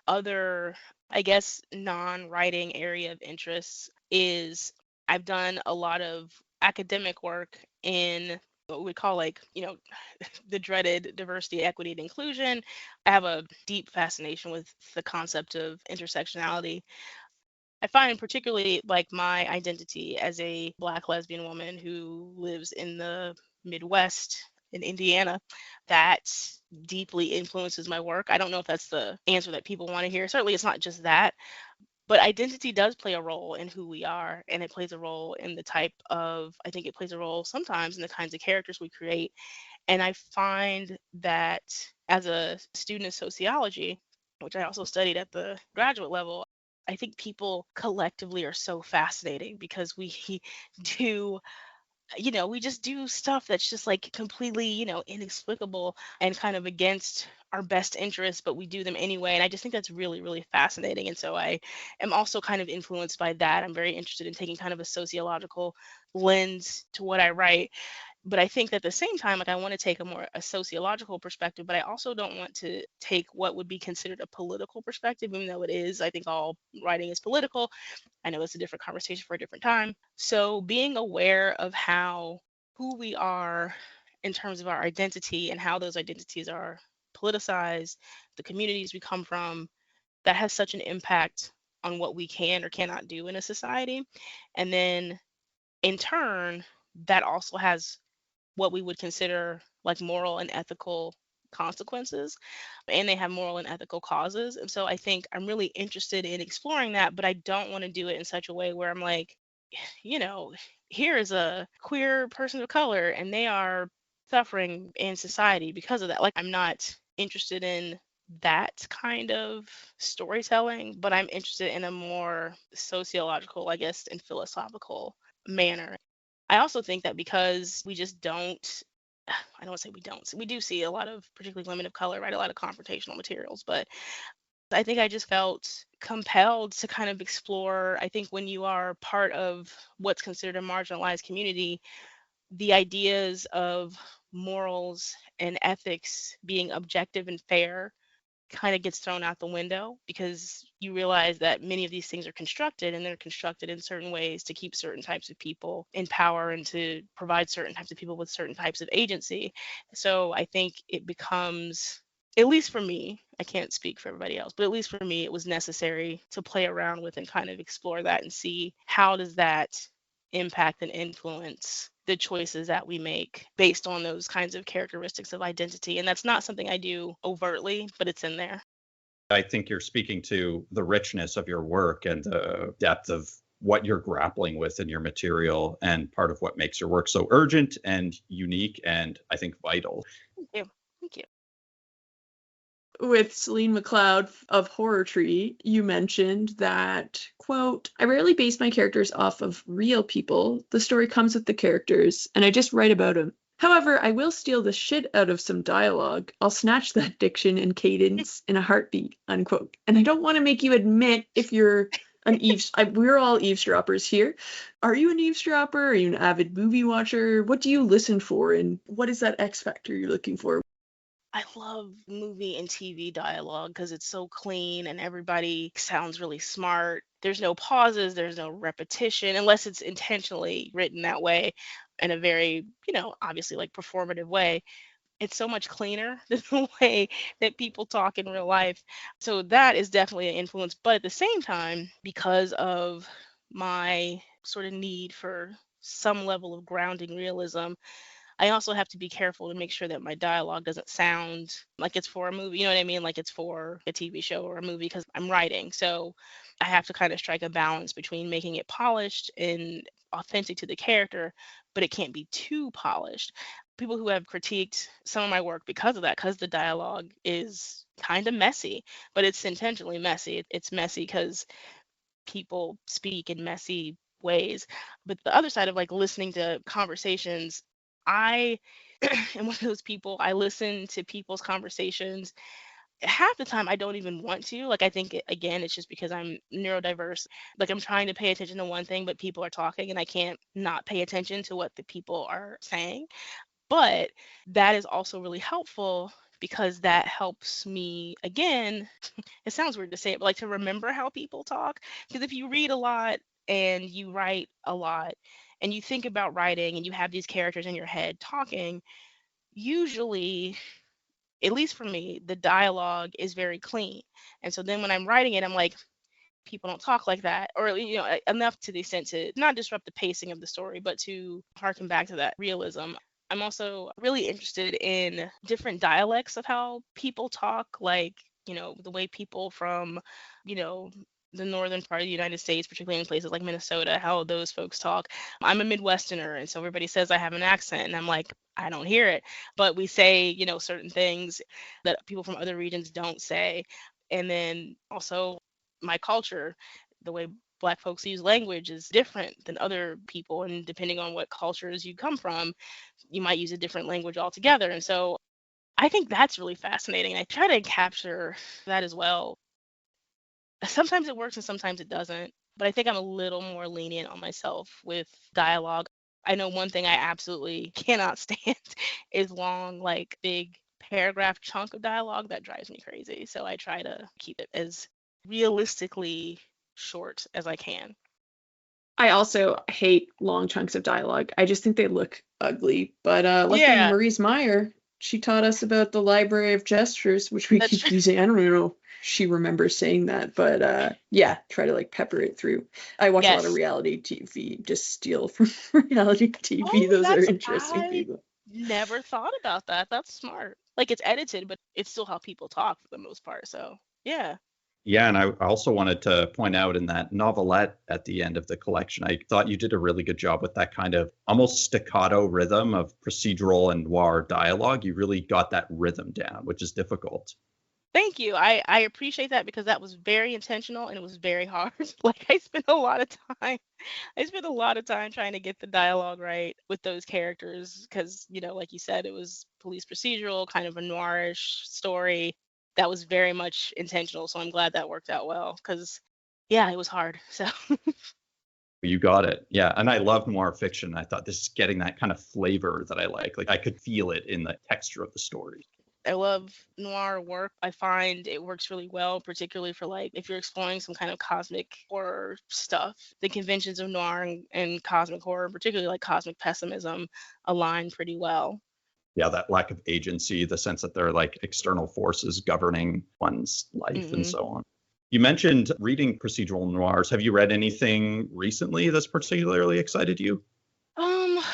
other, I guess, non-writing area of interest is I've done a lot of academic work in what we call the dreaded diversity, equity, and inclusion. I have a deep fascination with the concept of intersectionality. I find particularly like my identity as a Black lesbian woman who lives in the Midwest in Indiana, that deeply influences my work. I don't know if that's the answer that people want to hear. Certainly it's not just that, but identity does play a role in who we are, and it plays a role in I think it plays a role sometimes in the kinds of characters we create. And I find that as a student of sociology, which I also studied at the graduate level, I think people collectively are so fascinating because we do we just do stuff that's just like completely, inexplicable and kind of against our best interests, but we do them anyway. And I just think that's really, really fascinating. And so I am also kind of influenced by that. I'm very interested in taking kind of a sociological lens to what I write. But I think that at the same time, like I want to take a sociological perspective, but I also don't want to take what would be considered a political perspective, even though it is. I think all writing is political. I know it's a different conversation for a different time. So being aware of who we are in terms of our identity and how those identities are politicized, the communities we come from, that has such an impact on what we can or cannot do in a society. And then in turn, that also has what we would consider like moral and ethical consequences, and they have moral and ethical causes. And so I think I'm really interested in exploring that, but I don't want to do it in such a way where I'm like, you know, here is a queer person of color and they are suffering in society because of that. Like, I'm not interested in that kind of storytelling, but I'm interested in a more sociological, I guess, and philosophical manner. I also think that because we just don't, I don't want to say we don't, we do see a lot of, particularly women of color, write a lot of confrontational materials, but I think I just felt compelled to kind of explore. I think when you are part of what's considered a marginalized community, the ideas of morals and ethics being objective and fair kind of gets thrown out the window, because you realize that many of these things are constructed, and they're constructed in certain ways to keep certain types of people in power and to provide certain types of people with certain types of agency. So I think it becomes, at least for me, I can't speak for everybody else, but at least for me, it was necessary to play around with and kind of explore that and see how does that impact and influence the choices that we make based on those kinds of characteristics of identity. And that's not something I do overtly, but it's in there. I think you're speaking to the richness of your work and the depth of what you're grappling with in your material, and part of what makes your work so urgent and unique and I think vital. Thank you. Thank you. With Celine McLeod of Horror Tree, you mentioned that, quote, I rarely base my characters off of real people. The story comes with the characters, and I just write about them. However, I will steal the shit out of some dialogue. I'll snatch that diction and cadence in a heartbeat, unquote. And I don't want to make you admit if you're an we're all eavesdroppers here. Are you an eavesdropper? Are you an avid movie watcher? What do you listen for? And what is that X factor you're looking for? I love movie and TV dialogue because it's so clean and everybody sounds really smart. There's no pauses, there's no repetition, unless it's intentionally written that way in a very, obviously like performative way. It's so much cleaner than the way that people talk in real life. So that is definitely an influence. But at the same time, because of my sort of need for some level of grounding realism, I also have to be careful to make sure that my dialogue doesn't sound like it's for a movie. You know what I mean? Like it's for a TV show or a movie, because I'm writing. So I have to kind of strike a balance between making it polished and authentic to the character, but it can't be too polished. People who have critiqued some of my work because of that, because the dialogue is kind of messy, but it's intentionally messy. It's messy because people speak in messy ways. But the other side of like listening to conversations, I am one of those people. I listen to people's conversations. Half the time, I don't even want to. Like, I think, again, it's just because I'm neurodiverse. Like, I'm trying to pay attention to one thing, but people are talking, and I can't not pay attention to what the people are saying. But that is also really helpful, because that helps me, again, it sounds weird to say it, but like to remember how people talk. Because if you read a lot and you write a lot and you think about writing and you have these characters in your head talking, usually, at least for me, the dialogue is very clean. And so then when I'm writing it, I'm like, people don't talk like that, or enough to the extent to not disrupt the pacing of the story, but to harken back to that realism. I'm also really interested in different dialects of how people talk, like, the way people from, you know, the northern part of the United States, particularly in places like Minnesota, how those folks talk. I'm a Midwesterner, and so everybody says I have an accent, and I'm like, I don't hear it. But we say, certain things that people from other regions don't say. And then also my culture, the way Black folks use language is different than other people. And depending on what cultures you come from, you might use a different language altogether. And so I think that's really fascinating. I try to capture that as well. Sometimes it works and sometimes it doesn't. But I think I'm a little more lenient on myself with dialogue. I know one thing I absolutely cannot stand is long, like big paragraph chunk of dialogue. That drives me crazy. So I try to keep it as realistically short as I can. I also hate long chunks of dialogue. I just think they look ugly. But luckily, Yeah. Maurice Meyer, she taught us about the Library of Gestures, which we That's keep true. using. I don't even know if she remembers saying that, but yeah, try to like pepper it through. I watch a lot of Yes. reality TV, just steal from reality TV. Oh, Those are that's interesting I people. never thought about that. That's smart. Like it's edited, but it's still how people talk for the most part. So yeah. Yeah, and I also wanted to point out in that novelette at the end of the collection, I thought you did a really good job with that kind of almost staccato rhythm of procedural and noir dialogue. You really got that rhythm down, which is difficult. Thank you. I appreciate that because that was very intentional and it was very hard. Like I spent a lot of time. I spent a lot of time trying to get the dialogue right with those characters because, like you said, it was police procedural, kind of a noirish story that was very much intentional. So I'm glad that worked out well because, yeah, it was hard. So You got it. Yeah. And I love noir fiction. I thought this is getting that kind of flavor that I like. Like I could feel it in the texture of the story. I love noir work. I find it works really well, particularly for like if you're exploring some kind of cosmic horror stuff. The conventions of noir and cosmic horror, particularly like cosmic pessimism, align pretty well. Yeah, that lack of agency, the sense that there are like external forces governing one's life and hmm so on. You mentioned reading procedural noirs. Have you read anything recently that's particularly excited you? Let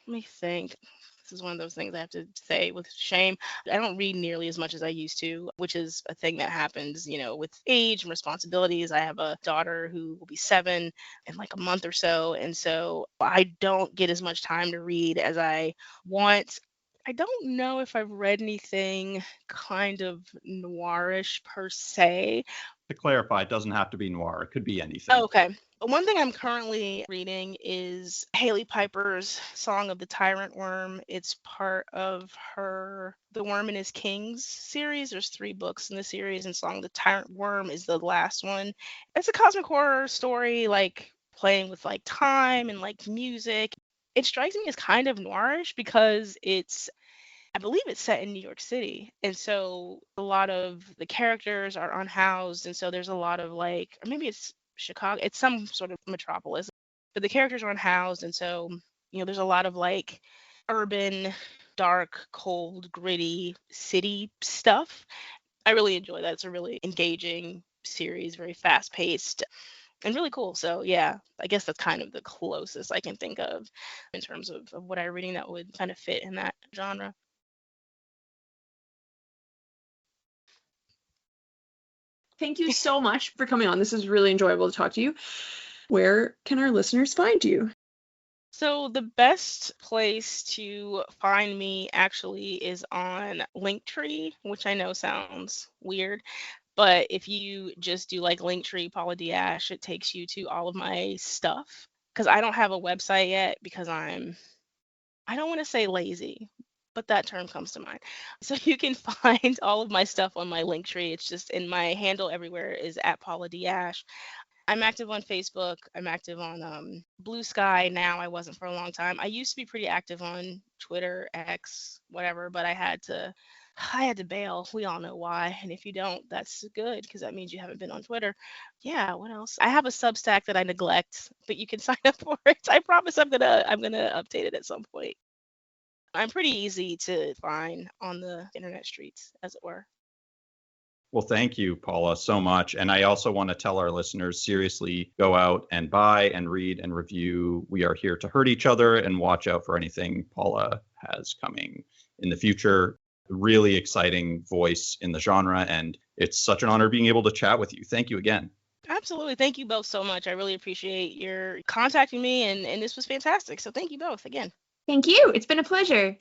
me think. This is one of those things I have to say with shame. I don't read nearly as much as I used to, which is a thing that happens, with age and responsibilities. I have a daughter who will be 7 in like a month or so. And so I don't get as much time to read as I want. I don't know if I've read anything kind of noirish per se. To clarify, it doesn't have to be noir. It could be anything. Oh, okay. One thing I'm currently reading is Hailey Piper's Song of the Tyrant Worm. It's part of her The Worm and His Kings series. There's 3 books in the series, and Song of the Tyrant Worm is the last one. It's a cosmic horror story, like playing with like time and like music. It strikes me as kind of noirish because I believe it's set in New York City. And so a lot of the characters are unhoused. And so there's a lot of like, or maybe it's Chicago, it's some sort of metropolis, but the characters are unhoused. And so, there's a lot of like urban, dark, cold, gritty city stuff. I really enjoy that. It's a really engaging series, very fast paced and really cool. So yeah, I guess that's kind of the closest I can think of in terms of what I'm reading that would kind of fit in that genre. Thank you so much for coming on. This is really enjoyable to talk to you. Where can our listeners find you? So the best place to find me actually is on Linktree, which I know sounds weird, but if you just do like Linktree Paula D Ashe, it takes you to all of my stuff. Because I don't have a website yet because I don't want to say lazy, but that term comes to mind. So you can find all of my stuff on my Linktree. It's just in my handle everywhere is at Paula D Ashe. I'm active on Facebook. I'm active on Blue Sky now. I wasn't for a long time. I used to be pretty active on Twitter, X, whatever, but I had to bail. We all know why. And if you don't, that's good because that means you haven't been on Twitter. Yeah, what else? I have a Substack that I neglect, but you can sign up for it. I promise I'm gonna update it at some point. I'm pretty easy to find on the internet streets, as it were. Well, thank you, Paula, so much. And I also want to tell our listeners, seriously, go out and buy and read and review. We are here to hurt each other and watch out for anything Paula has coming in the future. Really exciting voice in the genre. And it's such an honor being able to chat with you. Thank you again. Absolutely. Thank you both so much. I really appreciate your contacting me, and this was fantastic. So thank you both again. Thank you. It's been a pleasure.